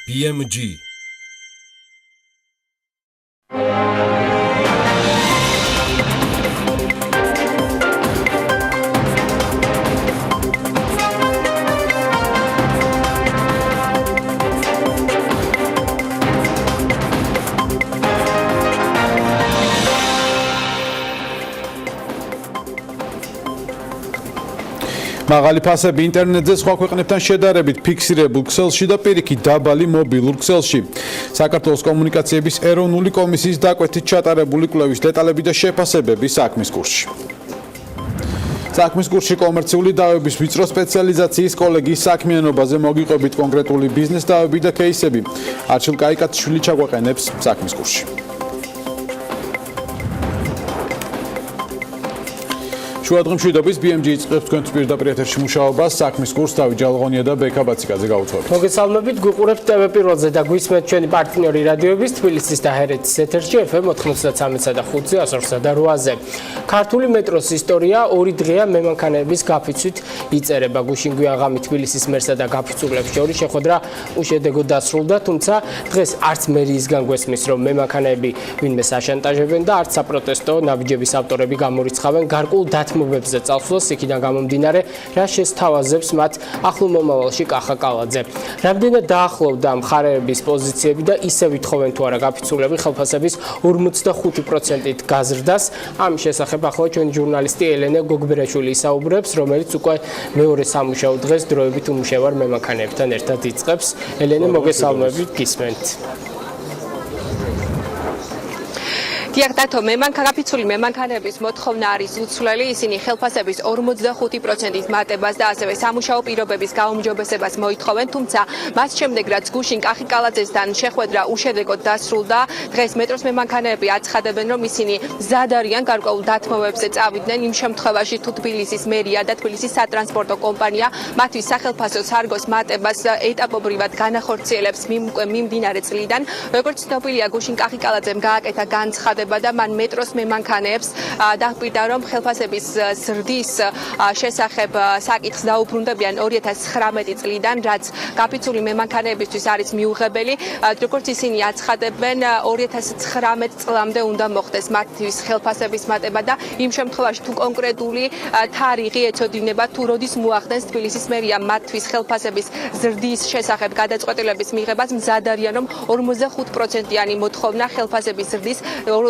BMG. მაღალი ფასები ინტერნეტზე სხვა ქვეყნებთან შედარებით ფიქსირებულ ქსელში და პირიქით დაბალი მობილურ ქსელში. საქართველოს კომუნიკაციების ეროვნული კომისიის დაკვეთით ჩატარებული კვლევის დეტალები და შეფასებები საქმის კურსში. საქმის კურსში კომერციული დავების ვიწრო სპეციალიზაციის კოლეგიის საქმიანობაზე მოგიყვებით კონკრეტული ბიზნეს დავები და кейსები. არჩილ კაიკაძიშვილი ჩაგვაყენებს საქმის კურსში. შუადღემშვიდობის BMG იწყებს თქვენთვის პირდაპირ ეთერში მუშაობას საქმის კურსს დავით ჯალღონია და ბექა ბაციკაძე გავუცხოვთ. მოგესალმებით, გვიყურებთ TV პირველზე და გვისმენთ ჩვენი პარტნიორი რადიოების თბილისის და ჰერეთის ეთერში FM 93.5 და 5-ზე, 108-და და 8-ზე. ქართული მეტროს ისტორია 2 დღეა მემანქანეების გაფიცვით იწერება. გუშინ გვიაღამით თბილისის მერსა და გაფიცულებს შორის შეხვედრა უშედეგოდ დასრულდა, თუმცა დღეს არც მერიისგან გვესმის, რომ მემანქანეები ვინმე საშანტაჟებენ და არც საპროტესტო ნაბიჯების ავტორები გამორიცხავენ გარკვეულ მობებზე წავსვლას იქიდან გამომდინარე, რა შესთავაზებს მათ ახლო მომავალში კახა კალაძე. რამდენად დაახლოვდა მხარეების პოზიციები და ისე ვითხოვენ თუ არა გაფიცულები ხელფასების 45%-ით გაზრდას. ამის შესახებ ახლა ჩვენი ჟურნალისტი ელენე გოგბერაშვილი ისაუბრებს, რომელიც უკვე მეორე სამუშაო დღეს დროებით უმუშევარ მემანქანეებთან ერთად იწყებს. ელენე, მოგესალმებით, გისმენთ. დიახ, გაფიცული მემანქანეების მოთხოვნა არის უცვლელი, ისინი ხელფასების 45%-ით მატებას და ასევე სამუშაო პირობების გაუმჯობესებას მოითხოვენ, თუმცა მას შემდეგ რაც გუშინ კახი კალაძესთან შეხვედრა უშედეგოდ დასრულდა, დღეს მეტროს მემანქანეები აცხადებენ, რომ ისინი მზად არიან გარკვეულ დათმობებზე წავიდნენ იმ შემთხვევაში, თუ თბილისის მერია და თბილისის სატრანსპორტო კომპანია მათთვის სახელფასო სარგოს მატებას ეტაპობრივად განახორციელებს მიმდინარე წლიდან. როგორც ცნობილია, გუშინ კახი კალაძემ გააკეთა განცხადება და მან მეტროს მემანქანეებს დაპირდა, რომ ხელფასების ზრდის შესახებ საკითხს დაუბრუნდებიან 2019 წლიდან, რაც გაფიცული მემანქანეებისთვის არის მიუღებელი. როგორც ისინი აცხადებენ, 2019 წლამდე უნდა მოხდეს მათთვის ხელფასების მატება და იმ შემთხვევაში, თუ კონკრეტული თარიღი ეწოდინება, თუ როდის მოახდენს თბილისის მერია მათთვის ხელფასების ზრდის შესახებ გადაწყვეტილების მიღებას, მზად არიან, რომ 45%-იანი მოთხოვნა ხელფასების ზრდის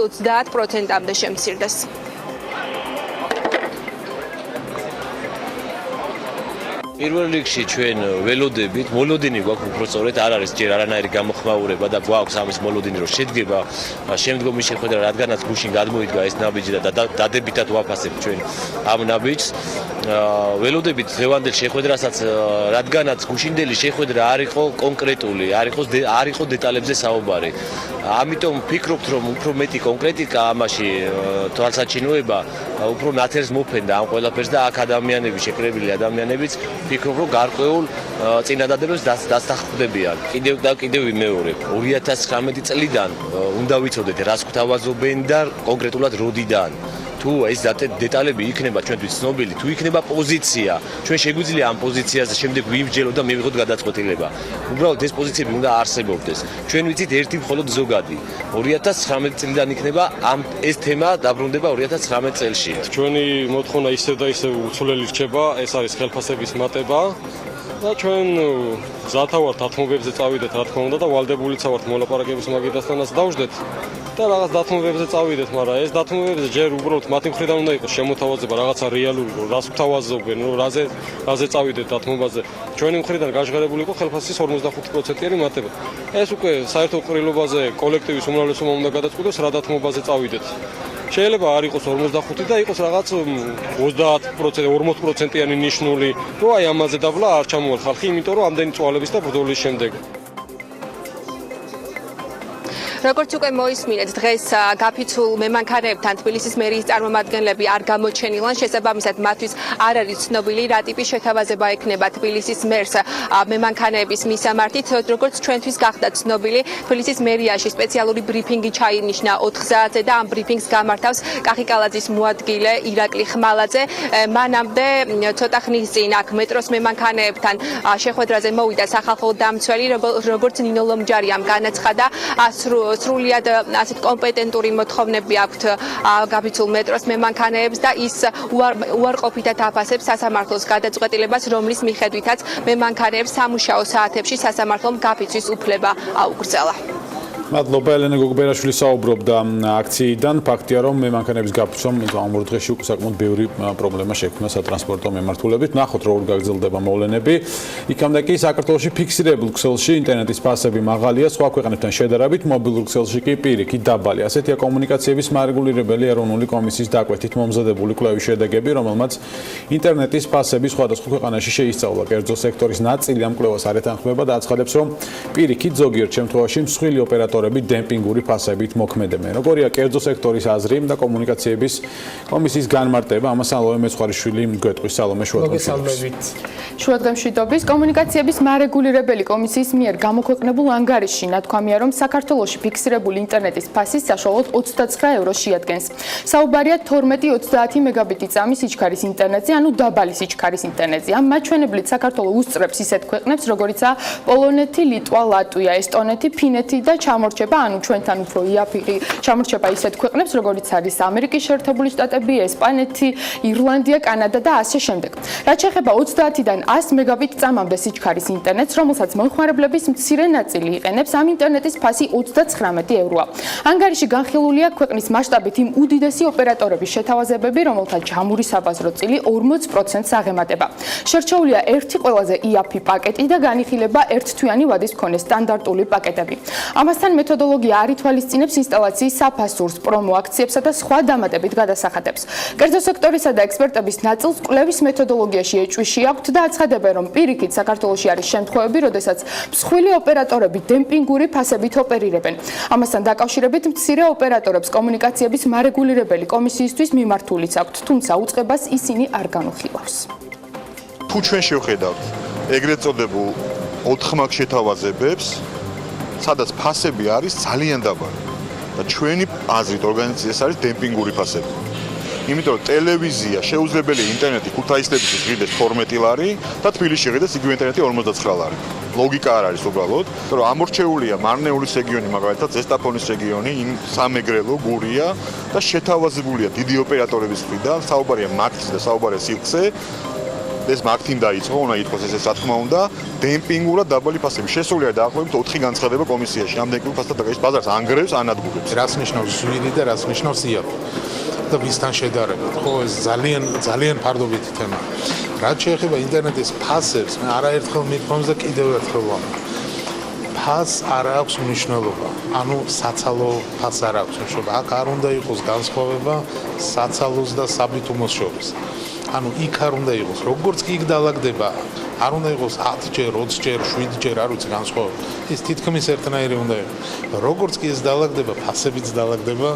30%-მდე შემცირდეს. პირველ რიგში ჩვენ ველოდებით, მოლოდინი გვაქვს უფრო სწორედ არ არის ჯერ არანაირი გამოხმაურება და გვაქვს ამის მოლოდინი რომ შედგება შემდგომი შეხვედრა, რადგანაც გუშინ გადმოიდგა ეს ნაბიჯი და დადებითად ვაფასებთ ჩვენ ამ ნაბიჯს. ველოდებით დღევანდელ შეხვედრასაც, რადგანაც გუშინდელი შეხვედრა არ იყო კონკრეტული, არ იყო დეტალებზე საუბარი. ამიტომ ვფიქრობთ, რომ უფრო მეტი კონკრეტიკა ამაში თვალსაჩინოება უფრო ნათელს მოფენდა ამ ყველაფერს და აქ ადამიანები, შეკრებილი ადამიანებიც ვფიქრობ, რომ გარკვეულ წინადადებას დასახდებიან. კიდევ ვიმეორებ, 2019 წლიდან უნდა ვიცოდეთ, რას გვთავაზობენ და კონკრეტულად როდიდან. თუ ეს დეტალები იქნება ჩვენთვის ცნობილი, თუ იქნება პოზიცია, ჩვენ შეგვიძლია ამ პოზიციაზე შემდეგ ვიმსჯელოთ და მივიღოთ გადაწყვეტილება. უბრალოდ ეს პოზიციები უნდა არსებობდეს. ჩვენ ვიცით ერთი მხოლოდ ზოგადი. 2019 წლიდან იქნება ეს თემა დაბრუნდება 2019 წელში. ჩვენი მოთხოვნა ისევ და ისევ უცვლელი რჩება, ეს არის ხელფასების მატება. და ჩვენ ზათავართ დათმობებზე წავიდეთ, რა თქმა უნდა, და ვალდებულიც ვართ მოლაპარაკების მაგიდასთანაც დავждეთ და რაღაც დათმობებზე წავიდეთ, მაგრამ ეს დათმობებზე ჯერ უბრალოდ მათი მხრიდან უნდა იყოს შემოთავაზება რაღაცა რეალური, რომ რას გვთავაზობენ, რომ რაზე წავიდეთ დათმობაზე. ჩვენი მხრიდან გაჟღერებული იყო ხელფასის 45%-იანი მატება. ეს უკვე საერთო ყრილობაზე კოლექტივის უმრავლესობა უნდა გადაწყვიტოს, რა დათმობაზე წავიდეთ. შეიძლება არ იყოს 45 და იყოს რაღაც 30%, 40%-იანი ნიშნული, რომ აი ამაზე დავლა არ ჩამოვალ ხალხი, იმიტომ რომ ამდენი წვალების და ბრძოლის შემდეგ. როგორც უკვე მოისმინეთ, დღეს გაფიცულ მემანქანეებთან თბილისის მერიის წარმომადგენლები არ გამოჩენილან, შესაბამისად მათთვის არ არის ცნობილი რა ტიპის შეთავაზება ექნება თბილისის მერს მემანქანეების მისამართით. როგორც ჩვენთვის გახდა ცნობილი, თბილისის მერიაში სპეციალური ბრიფინგი ჩაინიშნა 4 საათზე და ამ ბრიფინგს გამართავს კახიკალაძის მოადგილე ირაკლი ხმალაძე. მანამდე ცოტა ხნის წინ აქ მეტროს მემანქანეებთან შეხვედრაზე მოვიდა სახალხო დამცველი, როგორც ნინო ლომჯარიამ განაცხადა, სრულად ასეთ კომპეტენტური მოთხოვნები აქვთ გაფიცულ მეტროს მემანქანეებს და ის უარყოფითად აფასებს სასამართლოს გადაწყვეტილებას, რომლის მიხედვითაც მემანქანეებს სამუშაო საათებში სასამართლომ გაფიცვის უფლება აუგრძელა. მადლობა ელენე გოგბერაშვილი საუბრობდა აქციიდან. ფაქტია, რომ მემანქანების გაფიცვამ ამ ორ დღეში უკვე საკმაოდ ბევრი პრობლემა შექმნა სატრანსპორტო მიმართულებით. ნახოთ როგორ გაგრძელდება მოვლენები. იქამდე კი საქართველოში ფიქსირებულ ქსელში ინტერნეტის ფასები მაღალია, სხვა ქვეყნებთან შედარებით, მობილურ ქსელში კი პირიქით დაბალი. ასეთია კომუნიკაციების მარეგულირებელი ეროვნული კომისიის დაკვეთით მომზადებული კვლევის შედეგები, რომელმაც ინტერნეტის ფასები სხვადასხვა ქვეყანაში შეისწავლა. კერძო სექტორის ნაწილი ამ კვლევას არ ეთანხმება და აცხადებს, რომ პირიქით ზოგიერთ შემთხვევაში მსხვილი ოპერატორები დემპინგური ფასებით მოქმედებენ. როგორია კერძო სექტორის აზრი და კომუნიკაციების კომისიის განმარტება, ამას სალომე მეცხვარიშვილი გვეტყვის. სალომე შუადღემშვიდობის კომუნიკაციების მარეგულირებელი კომისიის მიერ გამოქვეყნებულ ანგარიშში ნათქვამია, რომ საქართველოში ფიქსირებული ინტერნეტის ფასი საშუალოდ 29 ევროს შეადგენს. საუბარია 12-30 მეგაბიტი წამის სიჩქარის ინტერნეტზე, ანუ დაბალი სიჩქარის ინტერნეტზე. ამ მაჩვენებლით საქართველო უსწრებს ისეთ ქვეყნებს, როგორიცაა პოლონეთი, ლიტვა, ლატვია, ესტონეთი, ფინეთი და ჩამორჩება, ანუ ჩვენთან უფრო იაფიღი ჩამორჩება ისეთ ქვეყნებს, როგორიც არის ამერიკის შეერთებული შტატები, ესპანეთი, ირლანდია, კანადა და ასე შემდეგ. რაც შეეხება 30-დან 100 მეგაბიტ წამამდე სიჩქარის ინტერნეტს, რომელსაც მომხმარებლების მცირე ნაწილი იყენებს, ამ ინტერნეტის ფასი 39 ევროა. ანგარიში განხილულია ქვეყნის მასშტაბით იმ უდიდესი ოპერატორების შეთავაზებები, რომელთა ჯამური საბაზრო წილი 40%-ს აღემატება. შერჩეულია ერთი ყველაზე იაფი პაკეტი და განიხილება ერთთვიანი ვადის მქონე სტანდარტული პაკეტები. ამასთან მეთოდოლოგია არ ითვალისწინებს ინსტალაციის საფასურს, პრომო აქციებსა და სხვა დამატებით გადასახადებს. კერძო სექტორისა და ექსპერტების ნაწილს კვლევის მეთოდოლოგიაში ეჭვიში აქვთ და აცხადებენ, რომ პირიქით საქართველოში არის შემთხვევები, როდესაც მსხვილი ოპერატორები დემპინგური ფასებით ოპერირებენ. ამასთან დაკავშირებით მცირე ოპერატორებს კომუნიკაციების მარეგულირებელი კომისიისთვის მიმართულიც აქვთ, თუმცა უწყებას ისინი არ განუხილავს. თუ ჩვენ შევხედავთ ეგრეთ წოდებულ 4 მაგ შეთავაზებებს, სადაც ფასები არის ძალიან დაბალი და ჩვენი აზრით ორგანიზაციის არის დემპინგური ფასები. იმიტომ რომ ტელევიზია შეუძლებელია ინტერნეტი ქუთაისლებისთვის ღირდეს 12 ლარი და თბილისში ღირდეს იგივე ინტერნეტი 59 ლარი. ლოგიკა არ არის უბრალოდ, რომ ამორჩეულია მარნეულის რეგიონი, მაგალითად ზესტაფონის რეგიონი, სამეგრელო, გურია და შეთავაზებულია დიდი ოპერატორების მხრიდან, საუბარია მაგთზე და საუბარია სილქზე. ეს მაგთიმ დაიწყო, უნდა ითქვას ესეც რა თქმა უნდა, დემპინგურად დაბალი ფასები. შესულია დაახლოებით 4 განცხადება კომისიაში. ამ დემპინგ ფასთან დაკავშირებით ბაზარს ანგრევს, ანადგურებს. რას ნიშნავს შვიდი და რას ნიშნავს იაფი? და ვისთან შედარებით? ხო, ეს ძალიან ფარდობითი თემაა. რაც შეეხება ინტერნეტის ფასებს, მე არაერთხელ მიდგომს და კიდევ ერთხელ ვამბობ. ფასს არ აქვს მნიშვნელობა. ანუ საცალო ფასს არ აქვს მნიშვნელობა. აქ არ უნდა იყოს განსხვავება საცალოს და საბიტუმოს შორის. ანუ იქ არ უნდა იყოს, როგორც კი იქ დაალაგდება, არ უნდა იყოს 10-ჯერ, 20-ჯერ, 7-ჯერ, არ ვიცი განსხვავება. ის თითქმის ერთნაირი უნდა იყოს. როგორც კი ეს დაალაგდება, ფასებიც დაალაგდება.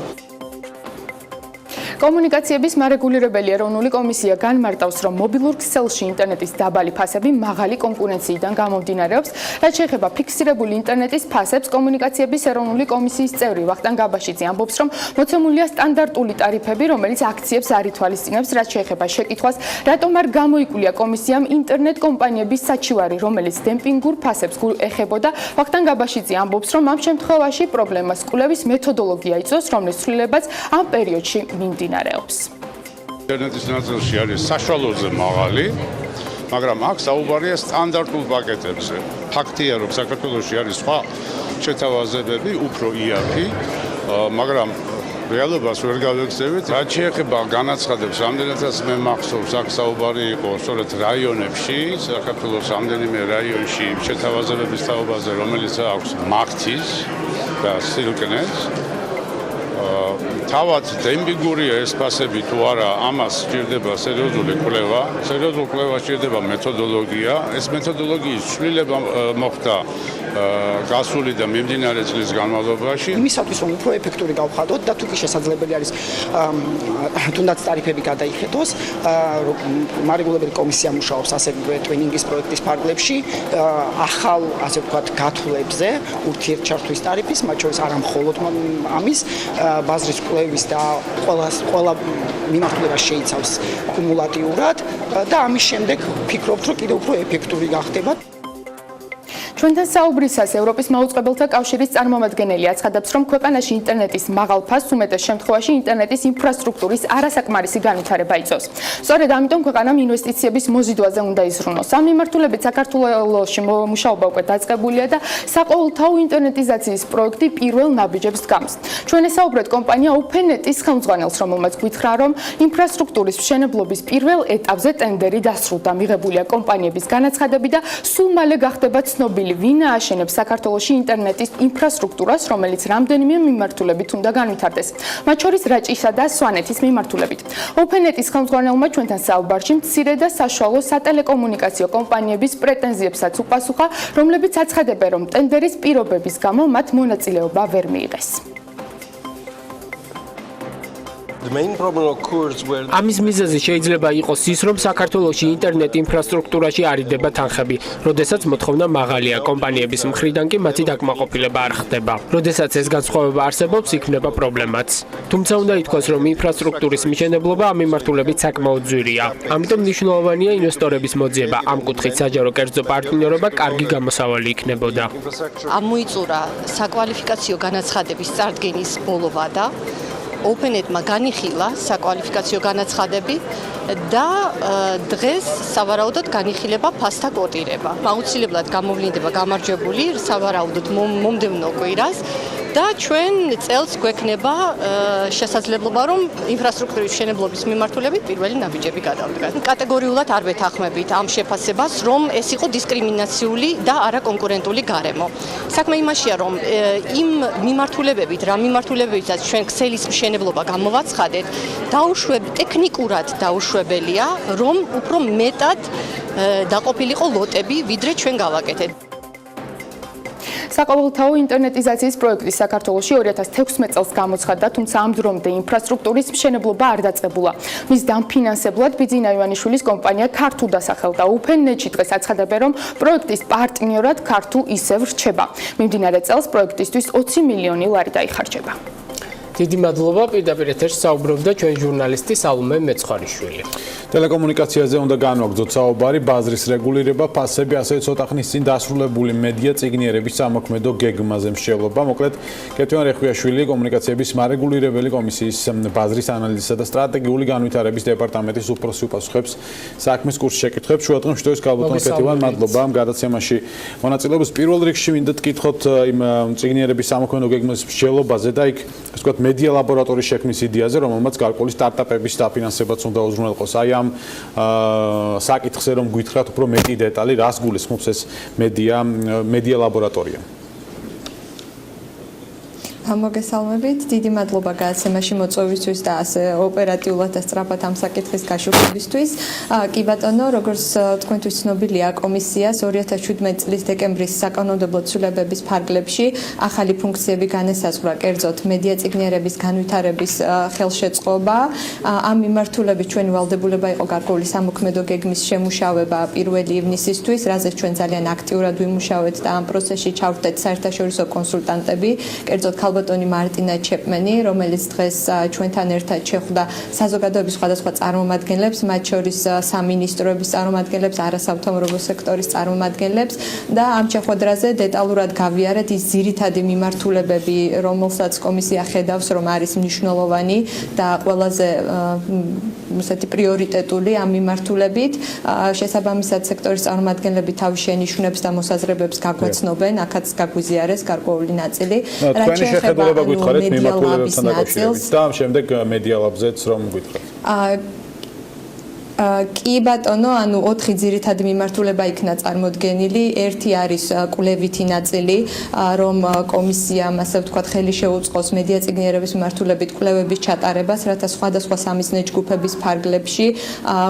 კომუნიკაციების მარეგულირებელი ეროვნული კომისია განმარტავს, რომ მობილურ ქსელში ინტერნეტის დაბალი ფასები მაღალი კონკურენციიდან გამომდინარეობს. რაც შეეხება ფიქსირებული ინტერნეტის ფასებს, კომუნიკაციების ეროვნული კომისიის წევრი ვახტანგ გაბაშიძე ამბობს, რომ მოცემულია სტანდარტული ტარიფები, რომელიც აქციებს არ ითვალისწინებს. რაც შეეხება შეკითხვას, რატომ არ გამოიკვლია კომისიამ ინტერნეტ კომპანიების საჩივარი, რომელიც დემპინგურ ფასებს ეხებოდა, ვახტანგ გაბაშიძე ამბობს, რომ ამ შემთხვევაში პრობლემას კვლევის მეთოდოლოგია იწვევს, რომლის ცვლილებაც ამ პერიოდში მიმდინარეობს. ინტერნეტის ნაწილში არის საშუალოზე მაღალი, მაგრამ აქ საუბარია სტანდარტულ პაკეტებზე. ფაქტია, რომ საქართველოში არის სხვა შეთავაზებები, უფრო იაფი, მაგრამ რეალობას ვერ გავექცევით. რაც შეეხება განაცხადებს, რამდენადაც მე მახსოვს, აქ საუბარი იყო სწორედ რაიონებში, საქართველოს რამდენიმე რაიონში შეთავაზებების თაობაზე, რომელიც აქვს მაგთის და სილკნეს. თავად დემპინგურია ეს ფასები თუ არა, ამას სჭირდება სერიოზული კვლევა, სერიოზულ კვლევას სჭირდება მეთოდოლოგია. ეს მეთოდოლოგიის ცვლილება მოხდა გასული და მიმდინარე წლის განმავლობაში. იმისათვის რომ უფრო ეფექტური გავხადოთ და თუკი შესაძლებელი არის თუნდაც ტარიფები გადაიხედოს, მარეგულებელი კომისია მუშაობს ასევე ტვინინგის პროექტის ფარგლებში ახალ, ასე ვთქვათ, გათვლებზე ურთიერთჩართვის ტარიფის, მათ შორის არა მხოლოდ ამის ბაზრის კვლევის და ყველა მიმართულებას შეიცავს კუმულატიურად და ამის შემდეგ ვფიქრობთ, რომ კიდევ უფრო ეფექტური გახდება. ჩვენთან საუბრისას ევროპის მაუწყებელთა კავშირის წარმომადგენელი აცხადებს, რომ ქვეყანაში ინტერნეტის მაღალ ფასს უმეტეს შემთხვევაში ინტერნეტის ინფრასტრუქტურის არასაკმარისი განვითარება იწვევს. სწორედ ამიტომ ქვეყანამ ინვესტიციების მოზიდვაზე უნდა იზრუნოს. ამ მიმართულებით საქართველოში მუშაობა უკვე დაწყებულია და საყოველთაო ინტერნეტიზაციის პროექტი პირველ ნაბიჯებს დგამს. ჩვენ ესაუბრეთ კომპანია Open.net-ის ხელმძღვანელს, რომელმაც გითხრა, რომ ინფრასტრუქტურის მშენებლობის პირველ ეტაპზე ტენდერი დასრულდა. მიღებულია კომპანიების განაცხადები და სულ მალე გახდება ცნობილი ვინ ააშენებს საქართველოში ინტერნეტის ინფრასტრუქტურას, რომელიც რამდენიმე მიმართულებით უნდა განვითარდეს. მათ შორის რაჭისა და სვანეთის მიმართულებით. Open.net-ის ხელმძღვანელმა ჩვენთან საუბარში მცირე და საშუალო სატელეკომუნიკაციო კომპანიების პრეტენზიებსაც უპასუხა, რომლებიც აცხადებენ, რომ ტენდერის პირობების გამო მათ მონაწილეობა ვერ მიიღეს. ამის მიზეზი შეიძლება იყოს ის, რომ საქართველოში ინტერნეტ ინფრასტრუქტურაში არ იდება თანხები, როდესაც მოთხოვნა მაღალია, კომპანიების მხრიდან კი მათი დაკმაყოფილება არ ხდება. როდესაც ეს განსხვავება არსებობს, იქნება პრობლემაც. თუმცა უნდა ითქვას, რომ ინფრასტრუქტურის მშენებლობა ამ მიმართულებით საკმაოდ ძვირია. ამიტომ მნიშვნელოვანია ინვესტორების მოძიება. ამ კუთხით საჯარო კერძო პარტნიორობა კარგი გამოსავალი იქნებოდა. ამოიწურა საკვალიფიკაციო განაცხადების წარდგენის ბოლოვა და Open.net-მა განიხილა საკვალიფიკაციო განაცხადები და დღეს სავარაუდოდ განიხილება ფასთა კოტირება. აუცილებლად გამოვლინდება გამარჯვებული სავარაუდოდ მომდევნო კვირას და ჩვენ წელს გვექნება შესაძლებლობა, რომ ინფრასტრუქტურის მშენებლობის მიმართულებით პირველი ნაბიჯები გადავდგათ. კატეგორიულად არ ვეთანხმებით ამ შეფასებას, რომ ეს იყო დისკრიმინაციული და არაკონკურენტული გარემო. საქმე იმაშია, რომ იმ მიმართულებებით, რა მიმართულებებითაც ჩვენ ქსელის მშენებლობა გამოვაცხადეთ, ტექნიკურად დაუშვებელია, რომ უფრო მეტად დაყოფილიყო ლოტები, ვიდრე ჩვენ გავაკეთეთ. საყოველთაო ინტერნეტიზაციის პროექტი საქართველოში 2016 წელს გამოცხადდა, თუმცა ამ დრომდე ინფრასტრუქტურის მშენებლობა არ დაწყებულა. მის დამფინანსებლად ბიძინა ივანიშვილის კომპანია ქართულ დასახელდა. Open.net-ში დღეს აცხადებენ, რომ პროექტის პარტნიორად ქართულ ისევ რჩება. მიმდინარე წელს პროექტისთვის 20 მილიონი ლარი დაიხარჯება. დიდი მადლობა, პირდაპირ ეთერში საუბრობდა ჩვენ ჟურნალისტი სალომე მეცხარიშვილი. ტელეკომუნიკაციაზე უნდა განვაგრძოთ საუბარი, ბაზრის რეგულირება, ფასები, ასევე ცოტა ხნის წინ დასრულებული მედია წიგნიერების სამოქმედო გეგმაზე მსჯელობა. მოკლედ, კეთვიან რეხვიაშვილი, კომუნიკაციების მარეგულირებელი კომისიის ბაზრის ანალიზისა და სტრატეგიული განვითარების დეპარტამენტის უფროსი უპასუხებს საქმის კურსის შეკითხვებს. შუადღემ შტოის კალბოტონ კეთვიან, მადლობა ამ გადაცემაში მონაწილეობის. პირველ რიგში მინდათ გკითხოთ იმ წიგნიერების სამოქმედო გეგმის მსჯელობაზე და იქ ასე ვთქვათ მედია ლაბორატორიის შექმნის იდეაზე, რომელმაც გარკვეული სტარტაპების დაფინანსებაც უნდა უზრუნველყოს. აი ამ საკითხზე რომ გითხრათ უფრო მეტი დეტალი, რას გულისხმობს ეს მედია ლაბორატორია? მოგესალმებით, დიდი მადლობა გადაცემაში მოწვევისთვის და ასე ოპერატიულად და სწრაფად ამ საკითხის გაშუქებისთვის. კი ბატონო, როგორც თქვენთვის ცნობილია, კომისიას 2017 წლის დეკემბრის საკანონმდებლო ცვლილებების ფარგლებში ახალი ფუნქციები განესაზღვრა, კერძოდ მედია წიგნიერების განვითარების ხელშეწყობა. ამ მიმართულებით ჩვენი ვალდებულება იყო გარკვეული სამოქმედო გეგმის შემუშავება 1 ივნისისთვის, რაზეც ჩვენ ძალიან აქტიურად ვიმუშავეთ და ამ პროცესში ჩავხვდეთ საერთაშორისო კონსულტანტები, კერძოდ ბატონი მარტინა ჩეპმენი, რომელიც დღეს ჩვენთან ერთად შეხვდა საზოგადოების სხვადასხვა წარმომადგენლებს, მათ შორის სამინისტროების წარმომადგენლებს, არასამთავრობო სექტორის წარმომადგენლებს და ამ შეხვედრაზე დეტალურად გავიარეთ ის ძირითადი მიმართულებები, რომელსაც კომისია ხედავს, რომ არის მნიშვნელოვანი და ყველაზე ესეთი პრიორიტეტული ამ მიმართულებით. შესაბამისად სექტორის წარმომადგენლები თავის შენიშვნებს და მოსაზრებებს გაგვეცნობენ, აქაც გაგვიზიარეს გარკვეული ნაწილი. შეხედულება გითხარით მიმართულებებთან დაკავშირებით და ამ შემდეგ მედია ლაბზეც რომ გითხრათ. კი ბატონო, ანუ 4 ძირითადი მიმართულება იქნა წარმოდგენილი. ერთი არის კვლევითი ნაწილი, რომ კომისიამ, ასე ვთქვათ, ხელი შეუწყოს მედია წიგნიერების მიმართულებით კვლევების ჩატარებას, რათა სხვადასხვა სამიზნე ჯგუფების ფარგლებში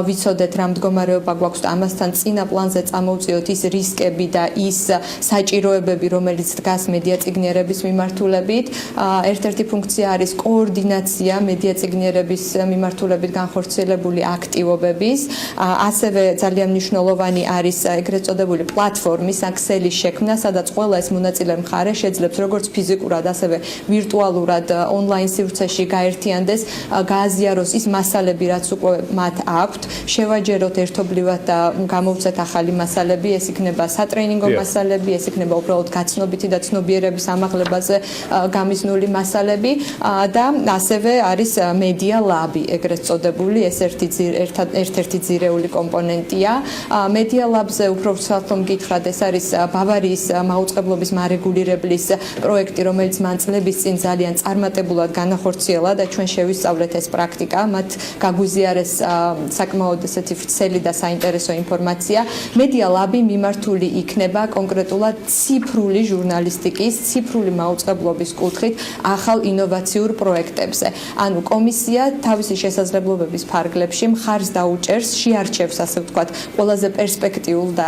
ვიცოდეთ რა მდგომარეობა გვაქვს და ამასთან წინა პლანზე წამოვწიოთ ის რისკები და ის საჭიროებები, რომელიც დგას მედია წიგნიერების მიმართულებით. ერთ-ერთი ფუნქცია არის კოორდინაცია მედია წიგნიერების მიმართულებით განხორციელებული აქტივობების. ასევე ძალიან მნიშვნელოვანი არის ეგრეთ წოდებული პლატფორმის აქსელის შექმნა, სადაც ყველა ეს მონაწილე მხარე შეძლებს როგორც ფიზიკურად, ასევე ვირტუალურად ონლაინ სივრცეში გაერთიანდეს, გააზიაროს ის მასალები, რაც უკვე მათ აქვთ, შევაჯეროთ ერთობლივად და გამოვცეთ ახალი მასალები, ეს იქნება სატრეინინგო მასალები, ეს იქნება უბრალოდ გაცნობითი და ცნობიერების ამაღლებაზე გამიზნული მასალები და ასევე არის მედია ლაბი, ეგრეთ წოდებული, ეს ერთ-ერთი ძირეული კომპონენტია. მედია ლაბზე უფრო ვცალთ რომ გითხრათ, ეს არის ბავარიის მაუწყებლობის მარეგულირებლის პროექტი, რომელიც მან წლების წინ ძალიან წარმატებულად განახორციელა და ჩვენ შევისწავლეთ ეს პრაქტიკა, მათ გაგვიზიარეს საკმაოდ ესეთი ვრცელი და საინტერესო ინფორმაცია. მედია ლაბი მიმართული იქნება კონკრეტულად ციფრული ჟურნალისტიკის, ციფრული მაუწყებლობის კუთხით ახალ ინოვაციურ პროექტებზე. ანუ კომისია თავისი შესაძლებლობების ფარგლებში მხარს დაუჭერს, შეარჩევს, ასე ვთქვათ, ყველაზე პერსპექტიულ და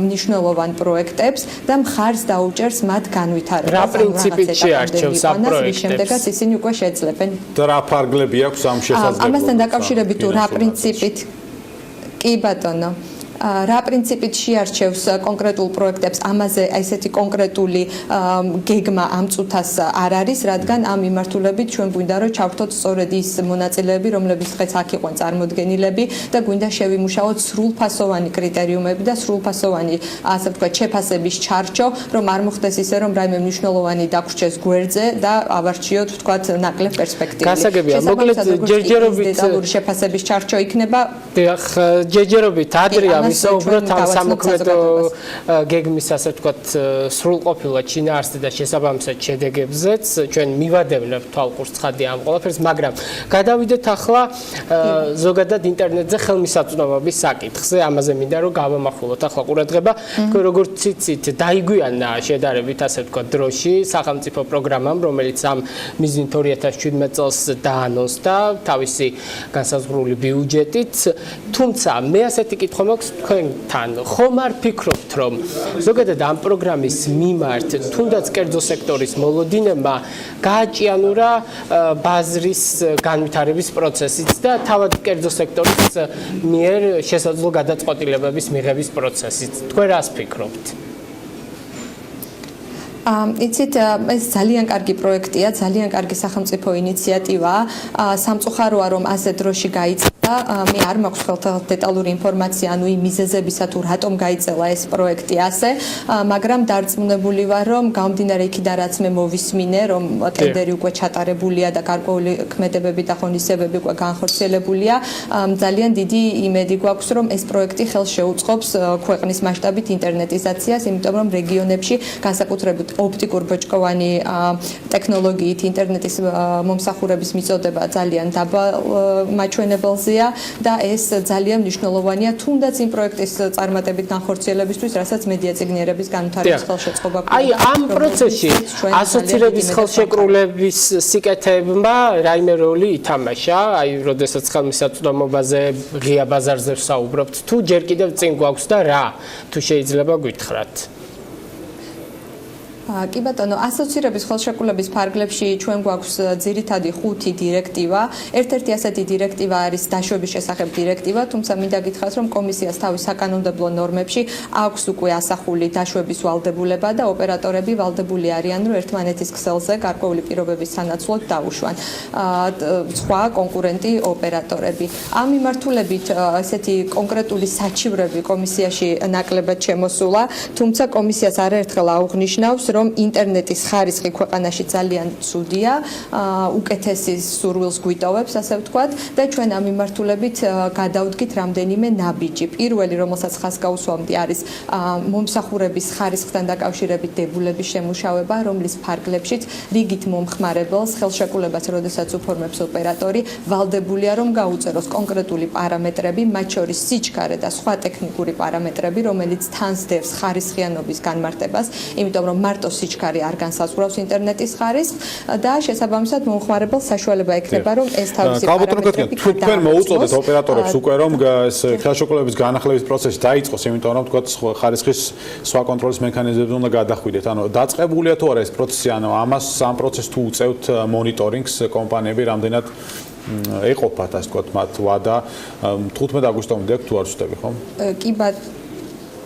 მნიშვნელოვან პროექტებს და მხარს დაუჭერს მათ განვითარებას. რა პრინციპით შეარჩევს ამ პროექტებს? შემდეგაც ისინი უკვე შეძლებენ. და რა ფარგლები აქვს ამ შესაძლებლობებს? ამასთან დაკავშირებით თუ რა პრინციპით? კი ბატონო. რა პრინციპით შეარჩევს კონკრეტულ პროექტებს, ამაზე ესეთი კონკრეტული გეგმა ამ წუთას არ არის, რადგან ამ მიმართულებით ჩვენ გვინდა რომ ჩავრთოთ სწორედ ის მონაწილეები, რომლებიც დღეს აქ იყვნენ წარმოდგენილები და გვინდა შევიმუშაოთ სრულფასოვანი კრიტერიუმები და სრულფასოვანი, ასე ვთქვათ, შეფასების ჩარჩო, რომ არ მოხდეს ისე, რომ რაიმე მნიშვნელოვანი დაგვრჩეს გვერდზე და ავარჩიოთ, ვთქვათ, ნაკლებ პერსპექტივით. გასაგებია, მოკლედ ჯერჯერობით დეტალური შეფასების ჩარჩო იქნება. დიახ, ჯერჯერობით ადრეა ვისაუბროთ ამ სამოქმედო გეგმის, ასე ვთქვათ, სრულყოფილად შინაარსზე და შესაბამისად შედეგებზეც ჩვენ მივადევნებთ თვალყურს ცხადი ამ ყველაფერს, მაგრამ გადავიდეთ ახლა ზოგადად ინტერნეტზე ხელმისაწვდომობის საკითხზე, ამაზე მინდა რომ გავამახვილოთ ახლა ყურადღება. თქვენ როგორც იცით, დაიგვიანა შედარებით, ასე ვთქვათ, დროში სახელმწიფო პროგრამამ, რომელიც ამ მიზნით 2017 წელს დაანონსდა თავისი განსაზღვრული ბიუჯეტით, თუმცა მე ასეთი კითხვა მაქვს თქვენთან, ხომ არ ფიქრობთ, რომ ზოგადად ამ პროგრამის მიმართ, თუნდაც კერძო სექტორის მოლოდინებმა გააჭიანურა ბაზრის განვითარების პროცესიც და თავად კერძო სექტორის მიერ შესაძლო გადაწყვეტილებების მიღების პროცესიც. თქვენ რას ფიქრობთ? იცით, ეს ძალიან კარგი პროექტია, ძალიან კარგი სახელმწიფო ინიციატივაა. სამწუხაროა, რომ ასე დროში გაიწყდა. მე არ მაქვს ხელთ დეტალური ინფორმაცია, ანუ იმ მიზეზებისა თუ რატომ გაიწელა ეს პროექტი ასე, მაგრამ დარწმუნებული ვარ, რომ გამომდინარე იქიდან რაც მე მოვისმინე, რომ ტენდერი უკვე ჩატარებულია და გარკვეული ქმედებები და ღონისძიებები უკვე განხორციელებულია, ძალიან დიდი იმედი გვაქვს, რომ ეს პროექტი ხელს შეუწყობს ქვეყნის მასშტაბით ინტერნეტიზაციას, იმიტომ რომ რეგიონებში განსაკუთრებით ოპტიკურ ბოჭკოვანი ტექნოლოგიით ინტერნეტის მომსახურების მიწოდება ძალიან დაბალ მაჩვენებელზეა და ეს ძალიან მნიშვნელოვანია თუნდაც იმ პროექტის წარმატებით განხორციელებისთვის, რასაც მედია წიგნიერების განვითარების ხელშეწყობა გვაქვს. აი ამ პროცესში ასოცირების ხელშეკრულების სიკეთეებმა რაიმე როლი ითამაშა, აი როდესაც ხელმისაწვდომობაზე ღია ბაზარზე ვსაუბრობთ, თუ ჯერ კიდევ წინ გვაქვს და რა, თუ შეიძლება გითხრათ? კი ბატონო, ასოცირების ხელშეკრულების ფარგლებში ჩვენ გვაქვს ძირითადი 5 დირექტივა. ერთ-ერთი ასეთი დირექტივა არის დაშვების შესახებ დირექტივა, თუმცა მინდა გითხრათ, რომ კომისიას თავის საკანონმდებლო ნორმებში აქვს უკვე ასახული დაშვების ვალდებულება და ოპერატორები ვალდებული არიან, რომ ერთმანეთის ქსელზე გარკვეული პირობების სანაცვლოდ დაუშვან სხვა კონკურენტი ოპერატორები. ამ მიმართულებით ესეთი კონკრეტული საჩივრები კომისიაში ნაკლებად შემოსულა, თუმცა კომისიას არაერთხელ აუღნიშნავს, რომ ინტერნეტის ხარისხი ქვეყანაში ძალიან ცუდია, უკეთესი სურვილს გვიტოვებს, ასე ვთქვათ, და ჩვენ ამ მიმართულებით გადავდგით რამდენიმე ნაბიჯი. პირველი, რომელსაც ხაზს გაუსვამდი, არის მომსახურების ხარისხთან დაკავშირებით დებულების შემუშავება, რომლის ფარგლებშიც რიგით მომხმარებელს ხელშეკრულებას, როდესაც უფორმებს ოპერატორი, ვალდებულია რომ გაუწეროს კონკრეტული პარამეტრები, მათ შორის სიჩქარე და სხვა ტექნიკური პარამეტრები, რომელიც თანსდევს ხარისხიანობის განმარტებას, იმიტომ რომ მარტო სიჩქარე არ განსაზღვრავს ინტერნეტის ხარისხს და შესაბამისად მომხმარებელს საშუალება ექნება რომ ეს თავისი პარამეტრები თქვენ მოუწოდეთ ოპერატორებს უკვე რომ ეს ხელშეკრულების განახლების პროცესი დაიწყოს, იმიტომ რომ თქვა ხარისხის სხვა კონტროლის მექანიზმებზე უნდა გადახვიდეთ. ანუ დაწყებულია თუ არა ეს პროცესი, ანუ ამას ამ პროცესს თუ უწევთ მონიტორინგს კომპანიები რამდენად ეყოფათ, ასე ვთქვათ, მათ ვადა 15 აგვისტომდე აქვს თუ არ ვცდები, ხო?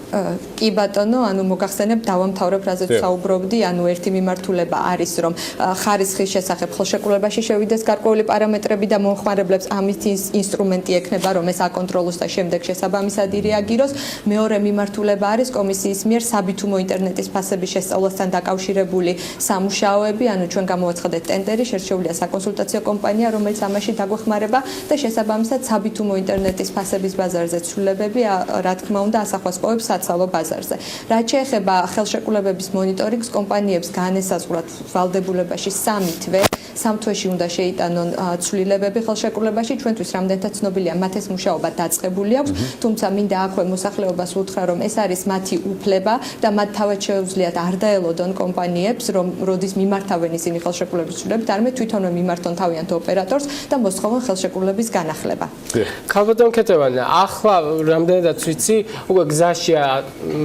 კი ბატონო, ანუ მოგახსენებ დავამთავრებ რაზეც საუბრობდი, ანუ ერთი მიმართულება არის რომ ხარისხის შესახებ ხელშეკრულებაში შევიდეს გარკვეული პარამეტრები და მომხმარებლებს ამით ინსტრუმენტი ექნება რომ ეს აკონტროლოს და შემდეგ შესაბამისად ირეაგიროს. მეორე მიმართულება არის კომისიის მიერ საბითუმო ინტერნეტის ფასების შესწავლასთან დაკავშირებული სამუშაოები, ანუ ჩვენ გამოვაცხადეთ ტენდერი, შერჩეულია საკონსულტაციო კომპანია, რომელიც ამაში დაგვეხმარება და შესაბამისად საბითუმო ინტერნეტის ფასების ბაზარზე ცვლილებები, რა თქმა უნდა, ასახვას პოვებს საცალო ბაზარზე. რაც შეეხება ხელშეკრულებების მონიტორინგს, კომპანიებს განესაზღვრათ ვალდებულებაში 3 თვე, 3 თვეში უნდა შეიტანონ ცვლილებები ხელშეკრულებაში, ჩვენთვის რამდენადაც ცნობილია, მათ ეს მუშაობა დაწყებული აქვს, თუმცა მინდა აქვე მოსახლეობას უთხრა, რომ ეს არის მათი უფლება და მათ თავად შეუძლიათ არ დაელოდონ კომპანიებს, რომ როდის მიმართავენ ისინი ხელშეკრულების ცვლილებით, არამედ თვითონვე მიმართონ თავიანთ ოპერატორს და მოსთხოვონ ხელშეკრულების განახლება. ქალბატონ ქეთევან, ახლა რამდენადაც ვიცი, უკვე გზაშია,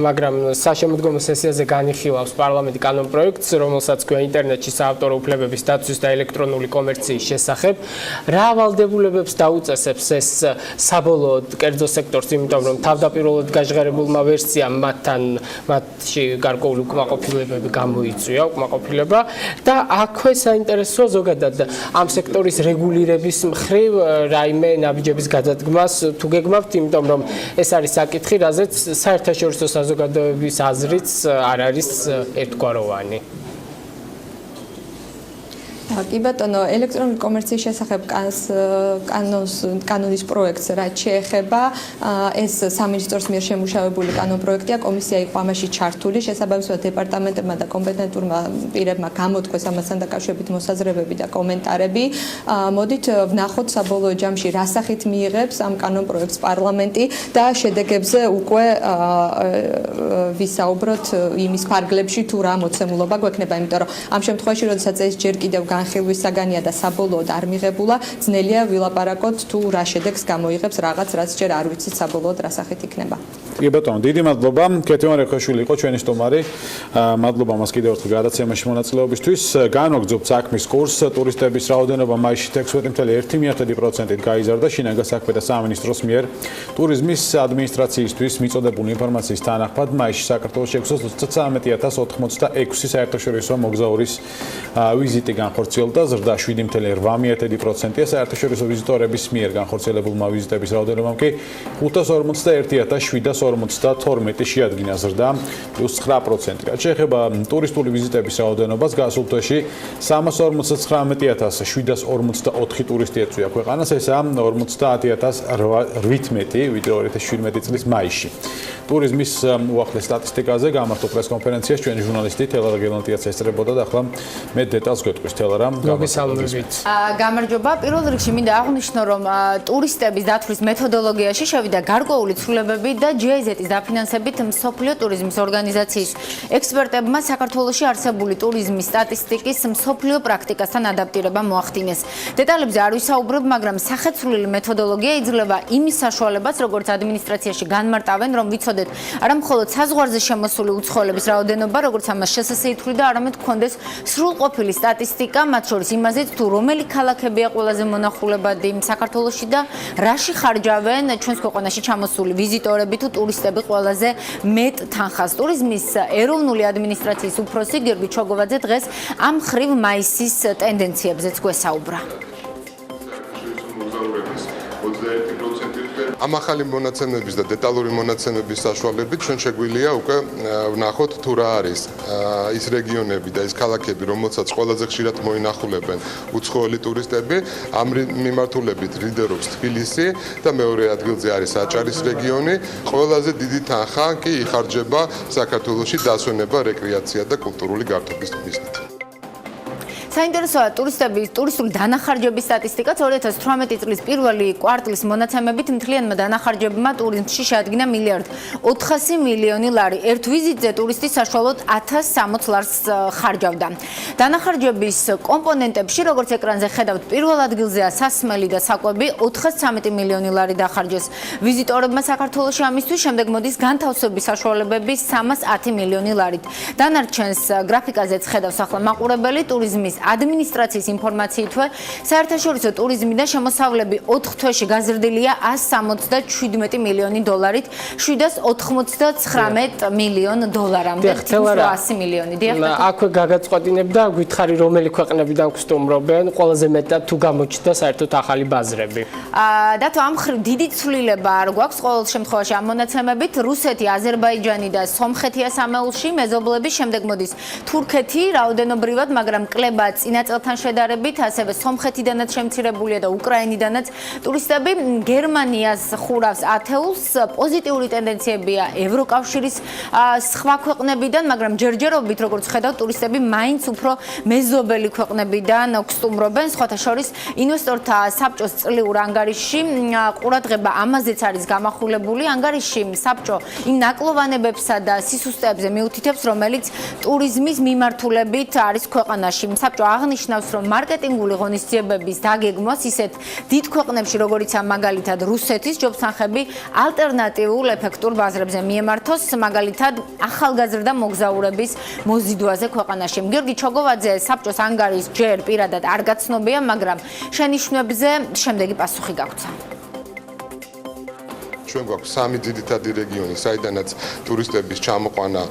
მაგრამ საშემოდგომო სესიაზე განიხილავს პარლამენტი კანონპროექტს, რომელსაც ქვია ინტერნეტში საავტორო უფლებების დაცვის და ელექტრონული კომერციის შესახებ. რა ვალდებულებებს დაუწესებს ეს საბოლოოდ კერძო სექტორს, იმიტომ რომ თავდაპირველად გაჟღერებულმა ვერსიამ მათში გარკვეული უკმაყოფილებები გამოიწვია, უკმაყოფილება და აქვე საინტერესოა ზოგადად ამ სექტორის რეგულირების მხრივ რაიმე ნაბიჯების გადადგმას თუ გეგმავთ, იმიტომ რომ ეს არის საკითხი, რაზეც საერთაშორისო საზოგადოების აზრიც არ არის ერთგვაროვანი. კი ბატონო, ელექტრონული კომერციის შესახებ კანონის პროექტს რაც შეეხება, ეს სამინისტროს მიერ შემუშავებული კანონპროექტია, კომისია იყო ამაში ჩართული, შესაბამისად დეპარტამენტებმა და კომპეტენტურმა პირებმა გამოთქვეს ამასთან დაკავშირებით მოსაზრებები და კომენტარები. მოდით ვნახოთ საბოლოო ჯამში რა სახით მიიღებს ამ კანონპროექტს პარლამენტი და შედეგებზე უკვე ვისაუბროთ იმის ფარგლებში თუ რა მოცემულობა გვექნება, იმიტომ რომ ამ შემთხვევაში, როდესაც ეს ჯერ კიდევ განხილვის საგანია და საბოლოოდ არ მიღებულა, ძნელია ვილაპარაკოთ თუ რა შედეგს გამოიღებს რაღაც, რაც ჯერ არ ვიცით საბოლოოდ რა სახით იქნება. კი ბატონო, დიდი მადლობა. ქეთევან რეხაშვილი იყო ჩვენი სტუმარი. მადლობა მას კიდევ ერთხელ გადაცემაში მონაწილეობისთვის. განვაგრძობთ საქმის კურსს. ტურისტების რაოდენობა მაისში 16.1%-ით გაიზარდა. შინაგან საქმეთა სამინისტროს მიერ ტურიზმის ადმინისტრაციისთვის მიწოდებული ინფორმაციის თანახმად მაისში საქართველოში 613.086 საერთაშორისო მოგზაურის ვიზიტი განხორციელდა, ზრდა 7.8%-ია. საერთაშორისო ვიზიტორების მიერ განხორციელებულმა ვიზიტების რაოდენობამ კი 541.752 შეადგინა, ზრდა +9%. რაც შეეხება ტურისტული ვიზიტების რაოდენობას, გასულ თვეში 399.754 ტურისტი ეწვია ქვეყანას, ესაა 50.818, ვიდრე 2017 წლის მაისში. ტურიზმის უახლეს სტატისტიკაზე გამართულ პრესკონფერენციას ჩვენი ჟურნალისტი თელარა გელანტიაც ესწრებოდა და ახლა მე დეტალს გვეტყვის თელარა. გამარჯობა. პირველ რიგში მინდა აღვნიშნო, რომ ტურისტების დათვლის მეთოდოლოგიაში შევიდა გარკვეული ცვლილებები და GIZ-ის დაფინანსებით მსოფლიო ტურიზმის ორგანიზაციის ექსპერტებმა საქართველოში არსებული ტურიზმის სტატისტიკის მსოფლიო პრაქტიკასთან ადაპტირება მოახდინეს. დეტალებზე არ ვისაუბრებ, მაგრამ სახეცვლილი მეთოდოლოგია იძლევა იმის საშუალებას, როგორც ადმინისტრაციაში განმარტავენ, რომ ვიცოდეთ არა მხოლოდ საზღვარზე შემოსული უცხოელების რაოდენობა, როგორც ამას შესაძლოა ითვლიდა, არამედ გქონდეს სრულყოფილი სტატისტიკა, მათ შორის იმაზეც, თუ რომელი ქალაქებია ყველაზე მონახულებადი საქართველოში და რაში ხარჯავენ ჩვენს ქვეყანაში ჩამოსული ვიზიტორები თუ ტურისტები ყველაზე მეტ თანხას. ტურიზმის ეროვნული ადმინისტრაციის უფროსი გიორგი ჩოგოვაძე დღეს ამ ხრივ მაისის ტენდენციებზეც გვესაუბრა. ამ ახალი მონაცემების და დეტალური მონაცემების საშუალებით ჩვენ შეგვიძლია უკვე ვნახოთ თუ რა არის ის რეგიონები და ის ქალაქები, რომელსაც ყველაზე ხშირად მოინახულებენ უცხოელი ტურისტები. ამ მიმართულებით ლიდერობს თბილისი და მეორე ადგილზე არის აჭარის რეგიონი. ყველაზე დიდი თანხა კი იხარჯება საქართველოში დასვენება, რეკრეაცია და კულტურული გართობის მიზნით. საინტერესოა ტურისტული დანახარჯების სტატისტიკაც 2018 წლის პირველი კვარტლის მონაცემებით მთლიანმა დანახარჯებმა ტურიზმში შეადგინა $1.4 მილიარდი. ერთ ვიზიტზე ტურისტი საშუალოდ 1060 ლარს ხარჯავდა. დანახარჯების კომპონენტებში, როგორც ეკრანზე ხედავთ, პირველ ადგილზეა სასმელი და საკვები, $413 მილიონი დახარჯეს. ვიზიტორებმა საქართველოში ამისთვის შემდეგ მოდის განთავსების საშუალებები $310 მილიონი. დანარჩენს გრაფიკაზეც ხედავს ახლა მაყურებელი ტურიზმის ადმინისტრაციის ინფორმაციითვე საერთაშორისო ტურიზმიდან შემოსავლები 4 თვეში გაზრდილია $177 მილიონი, $799 მილიონ დოლარამდე, 100 მილიონი. აქვე გაგაწყვეტინებ და გითხარი რომელი ქვეყნებიდან გსტუმრობენ, ყველაზე მეტად თუ გამოჩნდა საერთოდ ახალი ბაზრები. დათო ამ ხრივ დიდი ცვლილება არ გვაქვს ყოველ შემთხვევაში ამ მონაცემებით. რუსეთი, აზერბაიჯანი და სომხეთია სამეულში, მეზობლების შემდეგ მოდის თურქეთი რაოდენობრივად, მაგრამ კლება წინა წელთან შედარებით, ასევე სომხეთიდანაც შემცირებულია და უკრაინიდანაც ტურისტები. გერმანიას ხურავს ათეულს, პოზიტიური ტენდენციებია ევროკავშირის სხვა ქვეყნებიდან, მაგრამ ჯერჯერობით, როგორც ხედავთ, ტურისტები მაინც უფრო მეზობელი ქვეყნებიდან გსტუმრობენ. სხვათა შორის ინვესტორთა საბჭოს წლიურ ანგარიშში ყურადღება ამაზეც არის გამახვილებული. ანგარიში საბჭო იმ ნაკლოვანებებსა და სისუსტეებზე მიუთითებს, რომელიც ტურიზმის მიმართულებით არის ქვეყანაში. საბჭო აღნიშნავს, რომ მარკეტინგული ღონისძიებების დაგეგმვას ისეთ დიდ ქვეყნებში, როგორიცაა მაგალითად რუსეთის, ჯობს თანხები ალტერნატიულ ეფექტურ ბაზრებზე მიემართოს, მაგალითად ახალგაზრდა მოგზაურების მოზიდვაზე ქვეყანაში. გიორგი ჩოგოვაძე საბჭოს ანგარიშს ჯერ პირადად არ გაცნობია, მაგრამ შენიშვნებზე შემდეგი პასუხი გაგვცა. ჩვენ გვაქვს სამი ძირითადი რეგიონი, საიდანაც ტურისტების ჩამოყვანა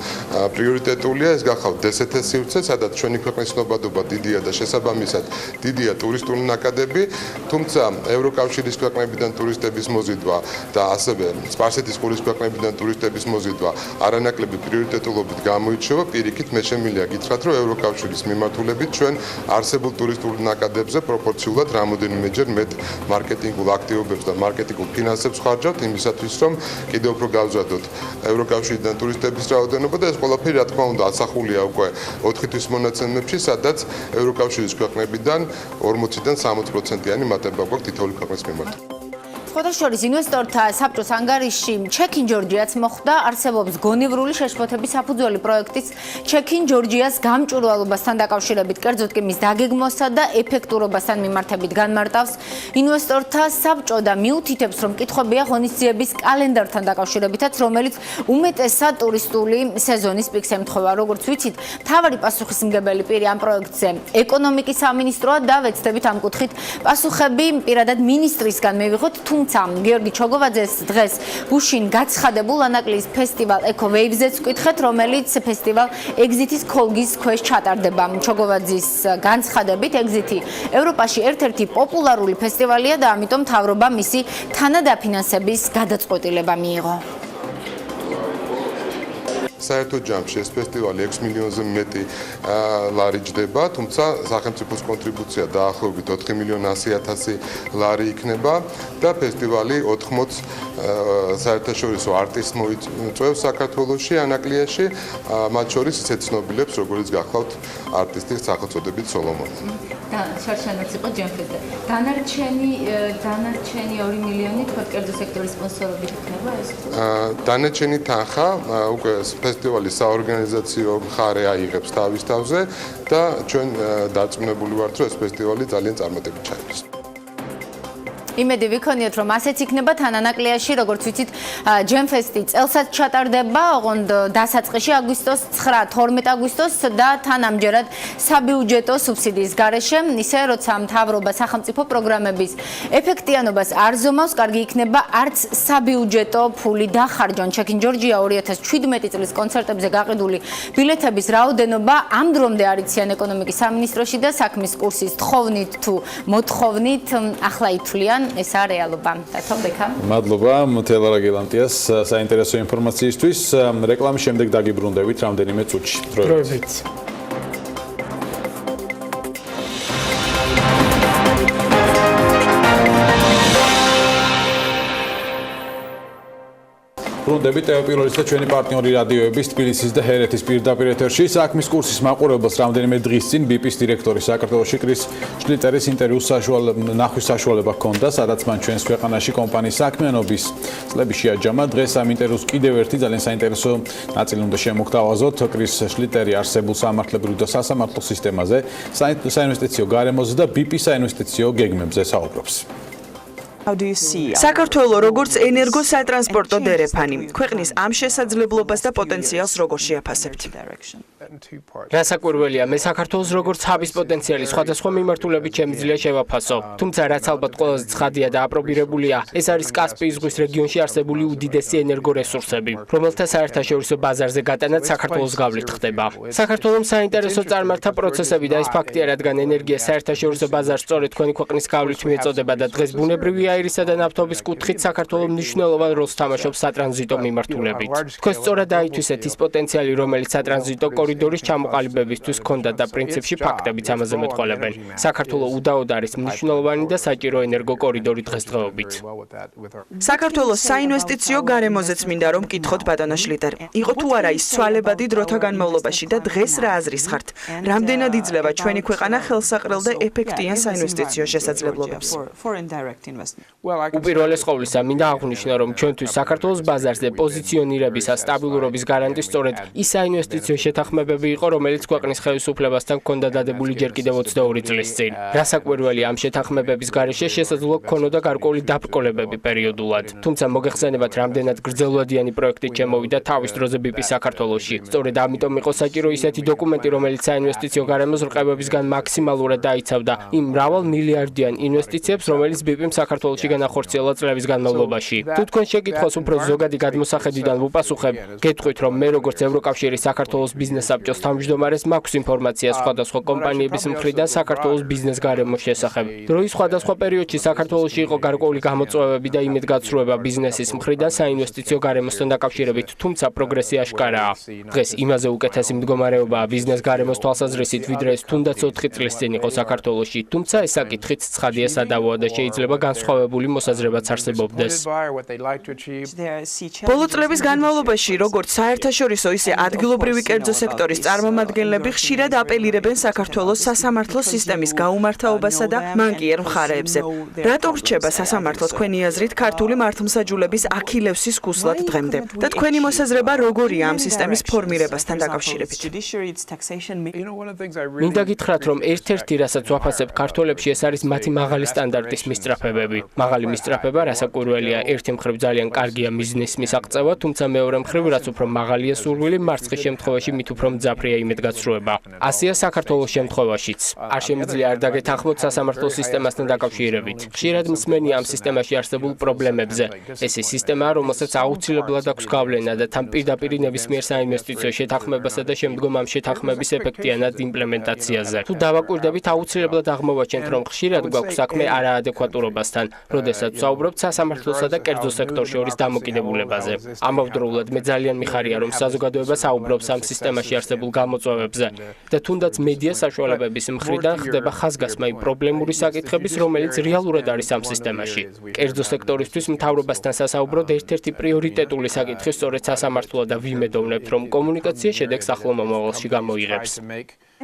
პრიორიტეტულია. ეს გახავთ დსთ სივრცე, სადაც ჩვენი ქვეყნის ცნობადობა დიდია და შესაბამისად დიდია ტურისტული ნაკადები, თუმცა ევროკავშირის ქვეყნებიდან ტურისტების მოზიდვა და ასევე სპარსეთის ყურის ქვეყნებიდან ტურისტების მოზიდვა არანაკლები პრიორიტეტულობით გამოირჩევა. პირიქით, მე შემიძლია გითხრათ, რომ ევროკავშირის მიმართულებით ჩვენ არსებულ ტურისტულ ნაკადებზე პროპორციულად რამოდენიმეჯერ მეტ მარკეტინგულ აქტივობებს და მარკეტინგულ ფინანსებს ხარჯავთ იმისათვის, რომ კიდევ უფრო გავზადოთ ევროკავშირიდან ტურისტების რაოდენობა და ეს ყველაფერი რა თქმა უნდა ასახულია უკვე 4 თვის მონაცემებში, სადაც ევროკავშირის ქვეყნებიდან 40-დან 60%-იანი მატება გვაქვს თითოეული ქვეყნის მიმართ. სხვათა შორის ინვესტორთა საბჭოს ანგარიშში ჩეკინ ჯორჯიაც მოხვდა, არსებობს გონივრული შეშფოთების საფუძველი პროექტის ჩეკინ ჯორჯიას გამჭვირვალობასთან დაკავშირებით, კერძოდ კი მის დაგეგმვასა და ეფექტურობასთან მიმართებით განმარტავს ინვესტორთა საბჭო და მიუთითებს, რომ კითხვებია ღონისძიების კალენდართან დაკავშირებითაც, რომელიც უმეტესად ტურისტული სეზონის პიკს ემთხვევა. როგორც ვიცით, მთავარი პასუხისმგებელი პირი ამ პროექტზე ეკონომიკის სამინისტროა და ვეცდებით ამ კუთხით პასუხები პირადად მინისტრისგან მივიღოთ. გიორგი ჩოგოვაძეს დღეს გუშინ გაცხადებულ ანაკლის ფესტივალ ეკო ვეივზეც ვკითხეთ, რომელიც ფესტივალ ეგზიტის ქოლგის ქვეშ ჩატარდება. ჩოგოვაძის განცხადებით, ეგზიტი ევროპაში ერთ-ერთი პოპულარული ფესტივალია და ამიტომ მთავრობამ მისი თანადაფინანსების გადაწყვეტილება მიიღო. საერთო ჯამში ეს ფესტივალი 6 მილიონზე მეტი ლარი ჯდება, თუმცა სახელმწიფოს კონტრიბუცია დაახლოებით 4.100.000 ლარი იქნება და ფესტივალი 80 საერთაშორისო არტისტს მოიწვევს საქართველოში, ანაკლიაში, მათ შორის ისეთ ცნობილებს, როგორც გახლავთ არტისტი სახელწოდებით სოლომონი. შარშანაც იყო ჯემფეზე. დანარჩენი 2 მილიონი თქვა კერძო სექტორის სპონსორობით იქნება ეს? დანარჩენი თანხა უკვე ფესტივალის საორგანიზაციო მხარე აიღებს თავის თავზე და ჩვენ დარწმუნებული ვართ, რომ ეს ფესტივალი ძალიან წარმატებით ჩაიგდეს. იმედი ვიქონიოთ, რომ ასეც იქნება თანანაკლიაში, როგორც ვიცით, ჯემფესტი წელსაც ჩატარდება, ოღონდ დასაწყისში აგვისტოს 9-12 აგვისტოს და თან ამჯერად საბიუჯეტო სუბსიდიის გარეშე, ისე როცა მთავრობა სახელმწიფო პროგრამების ეფექტიანობას არ ზომავს, კარგი იქნება არც საბიუჯეტო ფული დახარჯონ. ჩეკინ ჯორჯია 2017 წლის კონცერტებზე გაყიდული ბილეთების რაოდენობა ამ დრომდე არ იციან ეკონომიკის სამინისტროში და საქმის კურსის თხოვნით თუ მოთხოვნით ახლა ითვლიან ესაა რეალობა. დათო ბექა. მადლობა მთელარა გელანტიას საინტერესო ინფორმაციისთვის. რეკლამის შემდეგ დაგიბრუნდებით რამდენიმე წუთში. დროებით. ბრუნდებით ტელეპიროლის და ჩვენი პარტნიორი რადიოების თბილისის და ჰერეთის პირდაპირ ეთერში საქმის კურსის მაყურებელს რამდენიმე დღის წინ BP-ის დირექტორი საქართველოში კრის შლიტერის ინტერვიუს ნახვის საშუალება ჰქონდა, სადაც მან ჩვენს ქვეყანაში კომპანიის საქმიანობის წლები შეაჯამა. დღეს ამ ინტერვიუს კიდევ ერთი ძალიან საინტერესო ნაწილი უნდა შემოგთავაზოთ კრის შლიტერი არსებულ სამართლებრივ და სასამართლო სისტემაზე, საინვესტიციო გარემოზე და BP-ის საინვესტიციო გეგმებზე საუბრობს. საქართველო როგორც ენერგოსატრანსპორტო დერეფანი, ქვეყნის ამ შესაძლებლობას და პოტენციალს როგორ შეაფასებთ? რასაკვირველია, მე საქართველოს როგორც ჰაბის პოტენციალი სხვადასხვა მიმართულებით შემიძლია შევაფასო. თუმცა რაც ალბათ ყველაზე ცხადია და აპრობირებულია, ეს არის კასპიის ზღვის რეგიონში არსებული უდიდესი ენერგორესურსები, რომელთა საერთაშორისო ბაზარზე გატანაც საქართველოს გავლით ხდება. საქართველოს საინტერესო წარმართა პროცესები და ეს ფაქტია, რადგან ენერგია საერთაშორისო ბაზარს სწორედ თქვენი ქვეყნის გავლით მიეწოდება და დღეს ბუნებრივი აირისა და ნავთობის კუთხით საქართველოს მნიშვნელოვან როლს თამაშობს სატრანზიტო მიმართულებით. თქვენ სწორად აითვისეთ ის პოტენციალი, რომელიც სატრანზიტო კორიდორის ჩამოყალიბებისთვის ჰქონდა და პრინციპში ფაქტებიც ამაზე მეტყოლებენ. საქართველოს უდაოდ არის მნიშვნელოვანი და საჭირო ენერგო კორიდორი დღესდღეობით. საქართველოს საინვესტიციო გარემოზეც მინდა რომ გკითხოთ ბატონო შლიტერ. იყო თუ არა ის ცვალებადი დროთა განმავლობაში და დღეს რა აზრის ხართ? რამდენად იძლევა ჩვენი ქვეყანა ხელსაყრელ და ეფექტიან საინვესტიციო შესაძლებლობებს? უპირველეს ყოვლისა, მინდა აღვნიშნო, რომ ჩვენთვის საქართველოს ბაზარზე პოზიციონირების და სტაბილურობის გარანტი სწორედ ის საინვესტიციო შეთანხმებები იყო, რომელიც ქვეყნის ხელისუფლებასთან ჰქონდა დადებული ჯერ კიდევ 22 წლის წინ. რასაკვირველია, ამ შეთანხმებების გარეშე შესაძლოა ჰქონოდა გარკვეული დაბრკოლებები პერიოდულად. თუმცა მოგეხსენებათ, რამდენად გრძელვადიანი პროექტით შემოვიდა თავის დროზე BP საქართველოში. სწორედ ამიტომ იყო საჭირო ისეთი დოკუმენტი, რომელიც საინვესტიციო გარემოს რყევებისგან მაქსიმალურად დაიცავდა იმ მრავალ მილიარდიან ინვესტიციებს, რომელიც BP-მ საქართველოში განახორციელა წლების განმავლობაში. თუ თქვენ შეკითხვას უფრო ზოგადი გადმოსახედიდან ვუპასუხებ, გეტყვით, რომ მე როგორც ევროკავშირის საქართველოს ბიზნეს საბჭოს თავმჯდომარეს მაქვს ინფორმაცია სხვადასხვა კომპანიების მხრიდან საქართველოს ბიზნეს გარემოს შესახებ. დროის სხვადასხვა პერიოდში საქართველოში იყო გარკვეული გამოწვევები და იმედგაცრუება ბიზნესის მხრიდან საინვესტიციო გარემოსთან დაკავშირებით, თუმცა პროგრესი აშკარაა. დღეს იმაზე უკეთესი მდგომარეობაა ბიზნეს გარემოს თვალსაზრისით, ვიდრე ეს თუნდაც 4 წლის წინ იყო საქართველოში, თუმცა ეს საკითხიც ცხადია სადავოა და შეიძლება განსხვავებული მოსაზრებაც არსებობდეს. ბოლო წლების განმავლობაში, როგორც საერთაშორისო, ისე ადგილობრივი კერძო სექტორის წარმომადგენლები ხშირად აპელირებენ საქართველოს სასამართლო სისტემის გაუმართავობასა და მანკიერ მხარეებზე. რატომ რჩება სასამართლო თქვენი აზრით ქართული მართლმსაჯულების აქილევსის ქუსლად დღემდე? და თქვენი მოსაზრება როგორია ამ სისტემის ფორმირებასთან დაკავშირებით? მინდა გითხრათ, რომ ერთ-ერთი, რასაც ვაფასებ ქართველებში, ეს არის მათი მაღალი სტანდარტის მისწრაფებები. მაღალი მისწრაფება, რასაკვირველია, ერთი მხრივ ძალიან კარგია მიზნის მისაღწევა, თუმცა მეორე მხრივ, რაც უფრო მაღალია სურვილი, მარცხის შემთხვევაში მით უფრო მძაფრია იმედგაცრუება. ასეა საქართველოს შემთხვევაშიც. არ შემიძლია არ დაგეთანხმოთ სასამართლო სისტემასთან დაკავშირებით. ხშირად მსმენია ამ სისტემაში არსებულ პრობლემებზე. ეს ის სისტემაა, რომელსაც აუცილებლად აქვს გავლენა და თან პირდაპირ ნებისმიერ საინვესტიციო შეთანხმებასა და შემდგომ ამ შეთანხმების ეფექტიანად იმპლემენტაციაზე. თუ დავაკვირდებით, აუცილებლად აღმოვაჩენთ, რომ ხშირად გვაქვს საქმე არაადეკვატურობასთან, როდესაც ვსაუბრობთ სასამართლოსა და კერძო სექტორ შორის დამოკიდებულებაზე. ამავდროულად მე ძალიან მიხარია, რომ საზოგადოება საუბრობს ამ სისტემაში არსებულ გამოწვევებზე და თუნდაც მედია საშუალებების მხრიდან ხდება ხაზგასმა იმ პრობლემური საკითხების, რომელიც რეალურად არის ამ სისტემაში. კერძო სექტორისთვის მთავრობასთან სასაუბროდ ერთ-ერთი პრიორიტეტული საკითხი სწორედ სასამართლოა და ვიმედოვნებთ, რომ კომუნიკაცია შედეგს ახლო მომავალში გამოიღებს.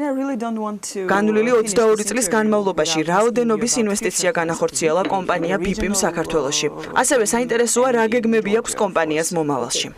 განვლილი 22 წლის განმავლობაში რაოდენობის ინვესტიცია განახორციელა კომპანია BP-მ საქართველოში. ასევე საინტერესოა რა გეგმები აქვს კომპანიას მომავალში.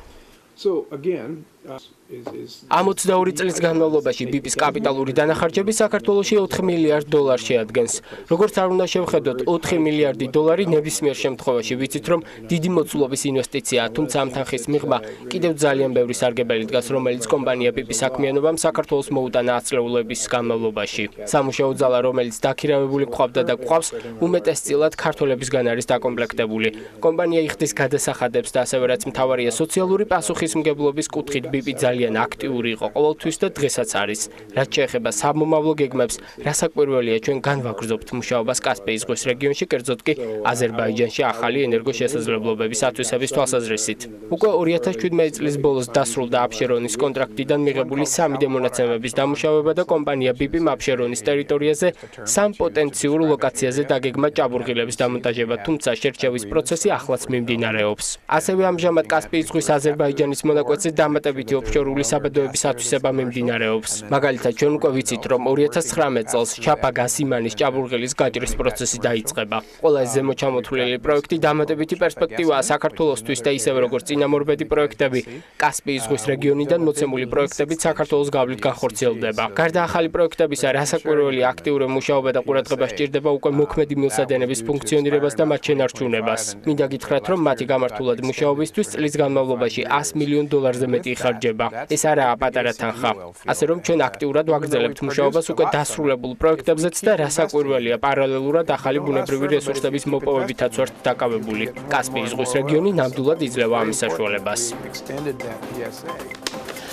ამ 22 წლის განმავლობაში BP-ის კაპიტალური დანახარჯები საქართველოში 4 მილიარდ დოლარს შეადგენს. როგორც არ უნდა შევხედოთ, 4 მილიარდი დოლარი ნებისმიერ შემთხვევაში ვიცით, რომ დიდი მოცულობის ინვესტიციაა, თუმცა ამ თანხის მიღმა კიდევ ძალიან ბევრი სარგებელი დგას, რომელიც კომპანია BP-ის საქმიანობამ საქართველოს მოუტანა ათწლეულების განმავლობაში. სამუშაო ძალა, რომელიც დაქირავებული გვყავდა და გვყავს, უმეტესწილად ქართველებისგან არის დაკომპლექტებული. კომპანია იხდის გადასახადებს და ასევე რაც მთავარია, სოციალური პასუხისმგებლობის კუთხით BP ძალიან ძალიან აქტიური იყო ყოველთვის და დღესაც არის. რაც შეეხება სამომავლო გეგმებს, რასაკვირველია ჩვენ განვაგრძობთ მუშაობას კასპიის ზღვის რეგიონში, კერძოდ კი აზერბაიჯანში ახალი ენერგოშესაძლებლობების ათვისების თვალსაზრისით. უკვე 2017 წლის ბოლოს დასრულდა აფშერონის კონტრაქტიდან მიღებული 3 დემონაცემების დამუშავება და კომპანია BP-მ აფშერონის ტერიტორიაზე 3 პოტენციურ ლოკაციაზე დაგეგმა ჭაბურღილების დამონტაჟება, თუმცა შერჩევის პროცესი ახლაც მიმდინარეობს. ასევე ამჟამად კასპიის ზღვის აზერბაიჯანის მონაკვეთზე დამატებითი ოფშორული საბადოების ათვისება მიმდინარეობს. მაგალითად, ჩვენ უკვე ვიცით, რომ 2019 წელს ჩაფაგასიმანის ჭაბურღილის გაჭრის პროცესი დაიწყება. ყველა ზემოჩამოთვლილი პროექტი დამატებითი პერსპექტივაა საქართველოსთვის და ისევე როგორც წინამორბედი პროექტები, კასპიის ზღვის რეგიონიდან მოცემული პროექტებით საქართველოს გავლით განხორციელდება. გარდა ახალი პროექტებისა, რასაკვირველი აქტიური მუშაობა და ყურადღება სჭირდება უკვე მოქმედი მილსადენების ფუნქციონირებას და მათ შენარჩუნებას. მინდა გითხრათ, რომ მათი გამართულად მუშაობისთვის წლის განმავლობაში $100 მილიონ მეტი იხარჯება. ეს არაა პატარა თანხა. ასე რომ ჩვენ აქტიურად ვაგრძელებთ მუშაობას უკვე დასრულებულ პროექტებზეც და რასაკვირველია, პარალელურად ახალი ბუნებრივი რესურსების მოპოვებითაც ვართ დაკავებული. კასპიის ზღვის რეგიონი ნამდვილად იძლევა ამის საშუალებას.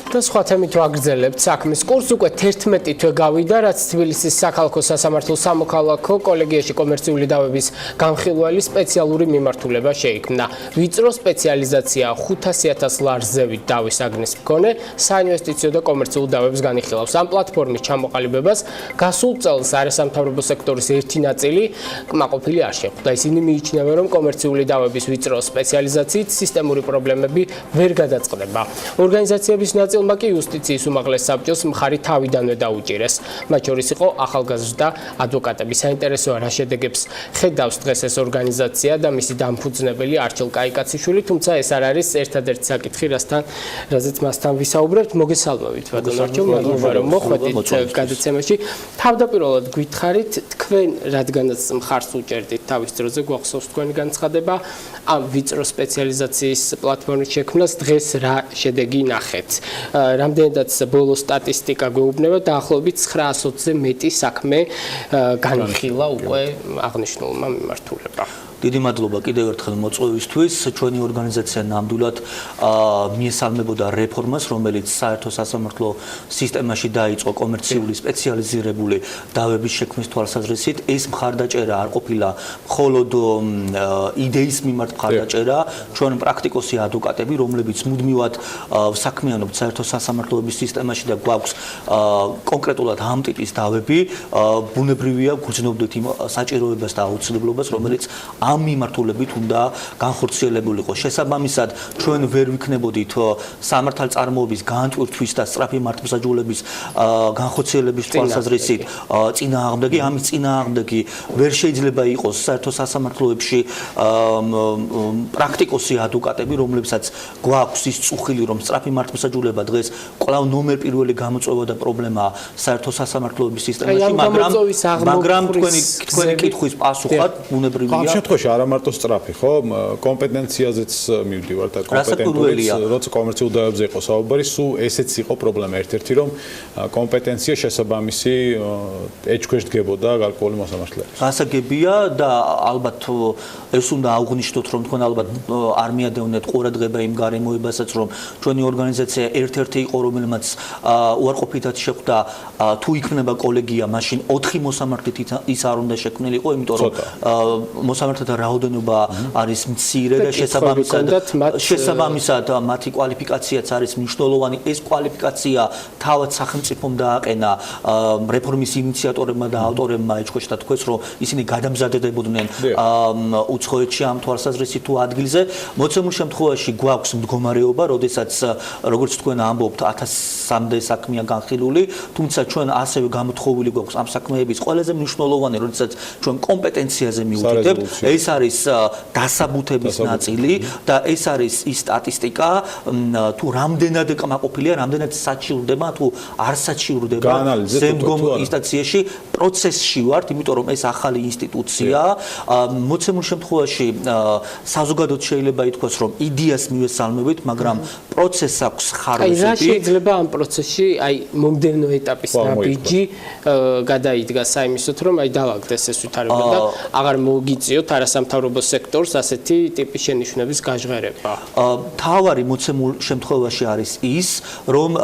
და სხვა თემით ვაგრძელებთ საქმის კურსს. უკვე 11 თვე გავიდა, რაც თბილისის საქალაქო სასამართლო სამოქალაქო კოლეგიაში კომერციული დავების განხილველი სპეციალური მიმართულება შეიქმნა. ვიწრო სპეციალიზაცია 500,000 ლარზევით დავის აგნის მქონე საინვესტიციო და კომერციულ დავებს განიხილავს. ამ პლატფორმის ჩამოყალიბებას გასულ წელს არასამთავრობო სექტორის ერთი ნაწილი კმაყოფილი არ შეხვდა. ისინი მიიჩნევენ, რომ კომერციული დავების ვიწრო სპეციალიზაციით სისტემური პრობლემები ვერ გადაწყდება. ორგანიზაციების ნაწილმა კი იუსტიციის უმაღლეს საბჭოს მხარი თავიდანვე დაუჭირეს. მათ შორის იყო ახალგაზრდა ადვოკატები. საინტერესოა, რა შედეგებს ხედავს დღეს ეს ორგანიზაცია და მისი დამფუძნებელი არჩილ კაიკაციშვილი, თუმცა ეს არ არის ერთადერთი საკითხი, რაზეც მასთან ვისაუბრებთ. მოგესალმებით, ბატონ არჩილ, მადლობა რომ მოხვედით გადაცემაში. თავდაპირველად გითხარით, თქვენ რადგანაც მხარს უჭერდით თავის დროზე, გვახსოვს თქვენი განცხადება ამ ვიწრო სპეციალიზაციის პლატფორმის შექმნას, დღეს რა შედეგი ნახეთ? რამდენადაც ბოლო სტატისტიკა გვეუბნება, დაახლოებით 920-ზე მეტი საქმე განხილა უკვე აღნიშნულმა მიმართულებამ. დიდი მადლობა კიდევ ერთხელ მოწვევისთვის. ჩვენი ორგანიზაცია ნამდვილად მიესალმებოდა რეფორმას, რომელიც საერთო სასამართლო სისტემაში დაიწყო კომერციული სპეციალიზირებული დავების შექმნის თვალსაზრისით. ეს მხარდაჭერა არ ყოფილა მხოლოდ იდეის მიმართ მხარდაჭერა, ჩვენ პრაქტიკოსი ადვოკატები, რომლებიც მუდმივად საქმიანობთ საერთო სასამართლოების სისტემაში და გვაქვს კონკრეტულად ამ ტიპის დავები, ბუნებრივია გვგრძნობდით იმ საჭიროებას და აუცილებლობას, რომელიც ამ მიმართულებით უნდა განხორციელებულიყო. შესაბამისად, ჩვენ ვერ ვიქნებოდით სამართალწარმოების განტვირთვის და სწრაფი მართლმსაჯულების განხორციელების თვალსაზრისით წინააღმდეგი. ამის წინააღმდეგი ვერ შეიძლება იყოს საერთო სასამართლოებში პრაქტიკოსი ადვოკატები, რომლებსაც გვაქვს ის წუხილი, რომ სწრაფი მართლმსაჯულება დღეს კვლავ ნომერ პირველი გამოწვევა და პრობლემაა საერთო სასამართლოების სისტემაში, მაგრამ თქვენი კითხვის პასუხად ბუნებრივია არა მარტო სწრაფი, ხო? კომპეტენციაზეც მივდივართ და კომპეტენტურიც, როცა კომერციულ დავებზე იყო საუბარი, სულ ესეც იყო პრობლემა ერთ-ერთი, რომ კომპეტენცია შესაბამისი ეჭქვეშ დგებოდა გარკვეული მოსამართლეების. გასაგებია და ალბათ ეს უნდა აღვნიშნოთ, რომ თქვენ ალბათ არ მიადევნეთ ყურადღება იმ გარემოებასაც, რომ ჩვენი ორგანიზაცია ერთ-ერთი იყო, რომელმაც უარყოფითად შეხვდა თუ იქნება კოლეგია, მაშინ 4 მოსამართლით ის არ უნდა შექმნილიყო, იმიტომ რომ მოსამართლეთა რაოდენობა არის მცირე და შესაბამისად მათი კვალიფიკაციაც არის მნიშვნელოვანი. ეს კვალიფიკაცია თავად სახელმწიფომ დააყენა რეფორმის ინიციატორებმა და ავტორებმა ეჭქვეშ და თქვენს, რომ ისინი გადამზადებოდნენ უცხოეთში ამ თვალსაზრისით თუ ადგილზე. მოცემულ შემთხვევაში გვაქვს მდგომარეობა, როდესაც როგორც თქვენ ამბობთ 1000-მდე საქმეა განხილული, თუმცა ჩვენ ასევე გამოთხოვილი გვაქვს ამ საქმეების ყველაზე მნიშვნელოვანი, როდესაც ჩვენ კომპეტენციაზე მივდივართ. ეს არის დასაბუთების ნაწილი და ეს არის ის სტატისტიკა, თუ რამდენად კმაყოფილია, რამდენად საჩივრდება, თუ არ საჩივრდება შემდგომ ინსტანციაში პროცესში ვართ, იმიტომ რომ ეს ახალი ინსტიტუცია. მოცემულ შემთხვევაში საზოგადოდ შეიძლება ითქვას, რომ იდეას მივესალმებით, მაგრამ პროცესს აქვს ხარვეზები. რა შეიძლება ამ პროცესში, მომდევნო ეტაპის ნაბიჯი გადაიდგა საიმისოთ, რომ დავაგდეს ეს ვითარება და აღარ მოგიწიოთ სასამთავრობო სექტორს ასეთი ტიპის შენიშვნების გაჟღერება? თავარი მოცემულ შემთხვევაში არის ის, რომ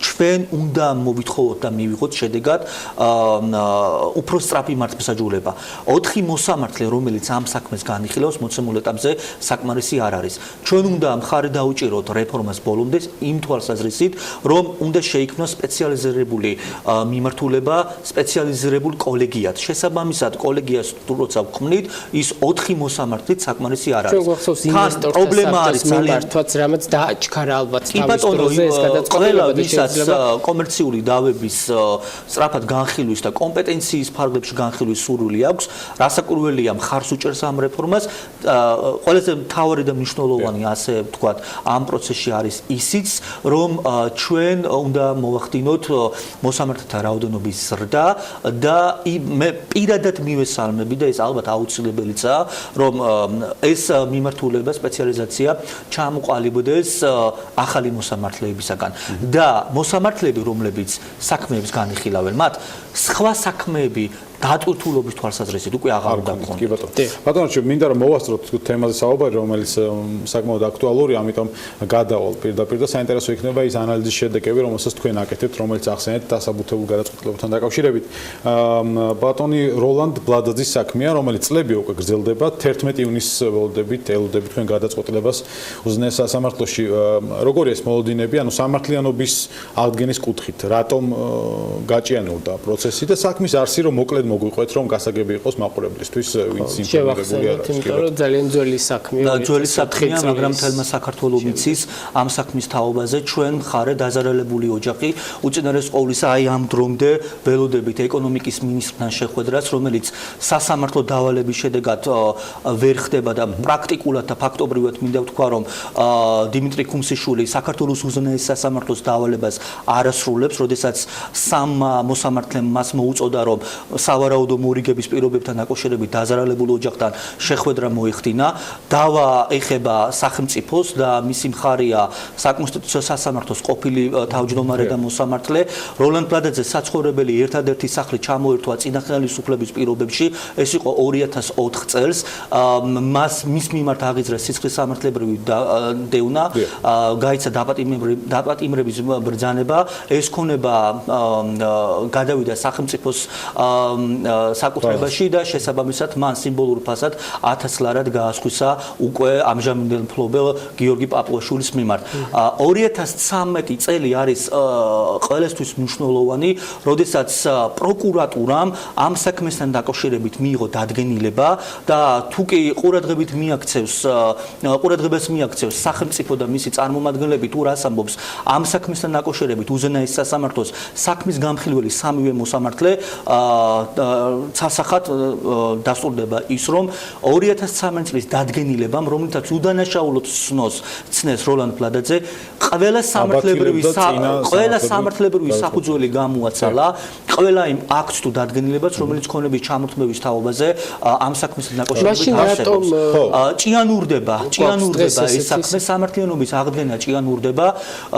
ჩვენ უნდა მოვითხოვოთ და მივიღოთ შედეგად უფრო სწრაფი მართლმსაჯულება. 4 მოსამართლე, რომელიც ამ საქმეს განიხილავს, მოცემულ ეტაპზე საკმარისი არ არის. ჩვენ უნდა მხარი დაუჭიროთ რეფორმას ბოლომდე იმ თვალსაზრისით, რომ უნდა შეიქმნას სპეციალიზირებული მიმართულება, სპეციალიზირებულ კოლეგიად. შესაბამისად, კოლეგიას როცა ვქმნით, ის 4 მოსამართლით საკმარისი არ არის. თან პრობლემა არის მიმართვაც, რამაც დააჩქარა ალბათ თავის დროზე ეს გადაწყვეტილება და შეიძლება კომერციული დავების სწრაფად განხილვის და კომპეტენციის ფარგლებში განხილვის სურვილი აქვს, რასაკურველია მხარს უჭერს ამ რეფორმას. ყველაზე მთავარი და მნიშვნელოვანი, ასე ვთქვათ, ამ პროცესში არის ისიც, რომ ჩვენ უნდა მოვახდინოთ მოსამართლეთა რაოდენობის ზრდა და მე პირადად მივესალმები და ეს ალბათ აუცილებელიცაა, რომ ეს მიმართულება, სპეციალიზაცია ჩამოყალიბდეს ახალი მოსამართლეებისაგან და მოსამართლეები, რომლებიც საქმეებს განიხილავენ, მათ სხვა საქმეები დატვირთულობის თვალსაზრისით უკვე აღარ უნდა გქონდეთ. კი ბატონო. ბატონო, მინდა რომ მოვასწროთ თემაზე საუბარი, რომელიც საკმაოდ აქტუალურია, ამიტომ გადავალ პირდაპირ და საინტერესო იქნება ის ანალიზის შედეგები, რომელსაც თქვენ აკეთებთ, რომელიც ახსენეთ დასაბუთებულ გადაწყვეტილებებთან დაკავშირებით. ბატონი როლანდ ბლადაძის საქმეა, რომელიც წლები უკვე გრძელდება, 11 ივნისს ველოდებით, ელოდებით თქვენ გადაწყვეტილებას უზენაეს სასამართლოში. როგორია ეს მოლოდინები, ანუ სამართლიანობის აღდგენის კუთხით, რატომ გაჭიანურდა პროცესი და საქმის არსი რომ მოკლედ მოგვიყვეთ, რომ გასაგები იყოს მაყურებლისთვის, ვინც ინფორმირებული არ არის. იმიტომ რომ ძალიან ძველი საქმეა. ძველი საქმეა, მაგრამ თელმა საქართველოს მიცის ამ საქმის თაობაზე ჩვენ ხარე დაზარალებული ოჯახი უწინარეს ყოვლისა აი ამ დრომდე ველოდებით ეკონომიკის მინისტრთან შეხვედრას, რომელიც სასამართლო დავალების შედეგად ვერ ხდება და პრაქტიკულად და ფაქტობრივად მინდა ვთქვა, რომ დიმიტრი ქუმსიშვილი საქართველოს უზენაეს სასამართლოს დავალებას არ ასრულებს, როდესაც სამ მოსამართლემ მას მოუწოდა, რომ სავარაუდო მორიგების პირობებთან დაკავშირებით დაზარალებულ ოჯახთან შეხვედრა მოიხდინა. დავა ეხება სახელმწიფოს და მისი მხარეა საკონსტიტუციო სასამართლოს ყოფილი თავმჯდომარე და მოსამართლე. როლანდ ბლადაძეს საცხოვრებელი ერთადერთი სახლი ჩამოერთვა წინახელისუფლების პირობებში. ეს იყო 2004 წელს. მის მიმართ აღიძრა სისხლის სამართლებრივი დევნა, გაიცა დაპატიმრების ბრძანება. ეს ქონება გადავიდა სახელმწიფოს საკუთრებაში და შესაბამისად მან სიმბოლურ ფასად 1000 ლარად გაასხვისა უკვე ამჟამინდელ მფლობელ გიორგი პაპუაშვილის მიმართ. 2013 წელი არის ყველასთვის მნიშვნელოვანი, როდესაც პროკურატურამ ამ საქმესთან დაკავშირებით მიიღო დადგენილება და თუ კი ყურადღებას მიაქცევს სახელმწიფო და მისი წარმომადგენლები თუ რას ამბობს ამ საქმესთან დაკავშირებით უზენაეს სასამართლოს საქმის გამხილველი სამივე მოსამართლე ცალსახად დასტურდება ის, რომ 2013 წლის დადგენილებამ, რომელთაც უდანაშაულოდ ცნეს როლანდ ბლადაძე, ყველა სამართლებრივი საფუძველი გამოაცალა, ყველა იმ აქტს თუ დადგენილებას, რომელიც ქონების ჩამოთმების თაობაზე ამ საქმესთან დაკავშირებით არსებობს. ჭიანურდება ეს საქმე, სამართლიანობის აღდგენა ჭიანურდება.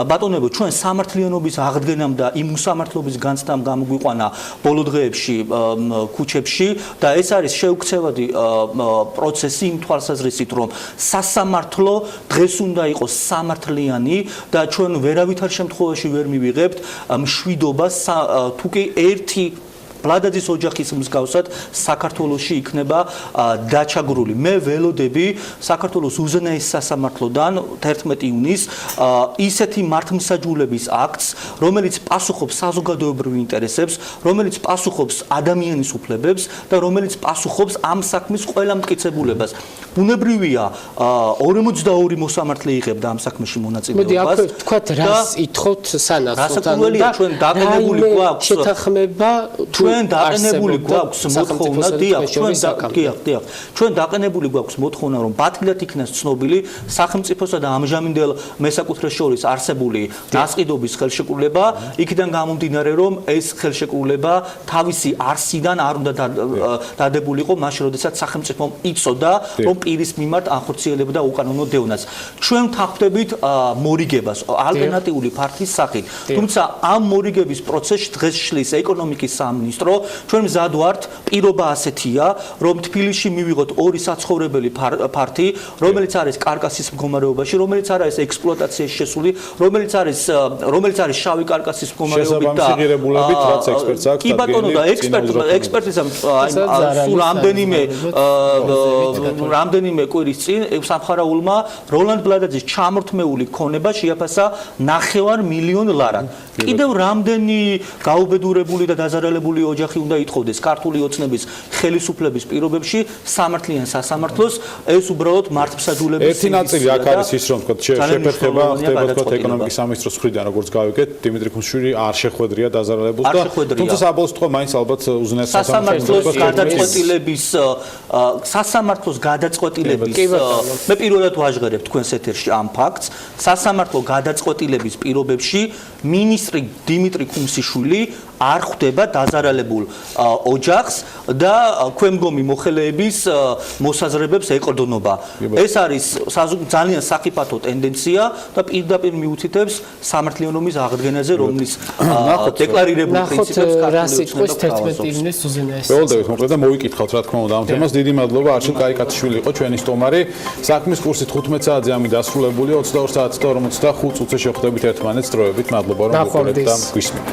ბატონებო, ჩვენ სამართლიანობის აღდგენამ და იმ უსამართლობის განცდამ გამოგვიყვანა ბოლო დღეებში ქუჩებში და ეს არის შეუქცევადი პროცესი იმ თვალსაზრისით, რომ სასამართლო დღეს უნდა იყოს სამართლიანი და ჩვენ ვერავითარ შემთხვევაში ვერ მივიღებთ მშვიდობას თუ კი ერთი ბლადაძის ოჯახის მსგავსად საქართველოში იქნება დაჩაგრული. მე ველოდები საქართველოს უზენაეს სასამართლოდან 11 ივნისს ისეთი მართლმსაჯულების აქტს, რომელიც პასუხობს საზოგადოებრივ ინტერესებს, რომელიც პასუხობს ადამიანის უფლებებს და რომელიც პასუხობს ამ საქმის ყველა მტკიცებულებას. ბუნებრივია 42 მოსამართლე იღებდა ამ საქმეში მონაწილეობას. მოდი აქ ვთქვათ, რას ითხოვთ სანაცვლოდ და ჩვენ დაყენებული გვაქვს შეთანხმება ჩვენ დაყენებული გვაქვს მოთხოვნა, ჩვენ დაყენებული გვაქვს მოთხოვნა, რომ ბათილად იქნას ცნობილი სახელმწიფოსა და ამჟამინდელ მესაკუთრეს შორის არსებული დასყიდობის ხელშეკრულება, იქიდან გამომდინარე, რომ ეს ხელშეკრულება თავისი არსიდან არ უნდა დადებულიყო მაშინ, როდესაც სახელმწიფომ იცოდა, რომ პირის მიმართ ახორციელებდა უკანონო დევნას. ჩვენ ვთანხმდებით მორიგებას ალტერნატიული ფართის სახით. თუმცა ამ მორიგების პროცესში დღეს შლის ეკონომიკის სამინისტრო სამინისტრო, ჩვენ მზად ვართ, პირობა ასეთია, რომ თბილისში მივიღოთ ორი საცხოვრებელი ფართი, რომელიც არის კარკასის მდგომარეობაში, რომელიც არ არის ექსპლუატაციაში შესული, რომელიც არის შავი კარკასის მდგომარეობით და შეესაბამისიღირებულებით, რაც ექსპერტს აქვს. კი ბატონო და ექსპერტიზამ სულ რამდენიმე კვირის წინ სამხარაულმა როლანდ ბლადაძის ჩამორთმეული ქონება შეაფასა 9 მილიონ ლარად. კიდევ რამდენი გაუბედურებული და დაზარალებული ოჯახი უნდა ითხოვდეს ქართული ოცნების ხელისუფლების პირობებში სამართლიან სასამართლოს, ეს უბრალოდ მართლმსაჯულების ერთი ნაწილი აქ არის ის, რომ თქვა შეფერხება ხდება თქვა ეკონომიკის სამინისტროს მხრიდან, როგორც გავიგეთ, დიმიტრი ქუმსშვილი არ შეხვედრია დაზარალებულს და თუმცა საბოლოო სიტყვა მაინც ალბათ უზნეა სასამართლოს გადაწყვეტილების მე პირველად ვაჟღერებ თქვენს ეთერში ამ ფაქტს, სასამართლო გადაწყვეტილების პირობებში მინისტრი დიმიტრი ქუმსიშვილი არ ხვდება დაზარალებულ ოჯახს და ქვემდგომი მოხელეების მოსაზრებებს ეყრდნობა. ეს არის ძალიან სახიფათო ტენდენცია და პირდაპირ მიუთითებს სამართლიანი ომის აღდგენაზე, რომლის დეკლარირებული პრინციპებს რასიტყვის 11 ივნის უზენაესი. ველოდებით მოკლედ და მოვიკითხავთ რა თქმა უნდა ამ თემას. დიდი მადლობა არჩილ კარიკათიშვილი იყო ჩვენი სტუმარი. საქმის კურსი 15 საათზე ამი დასრულებულია, 22 საათს და 45 წუთზე შევხვდებით ერთმანეთს დროებით. მადლობა რომ მოყოლეთ და გვისმენთ.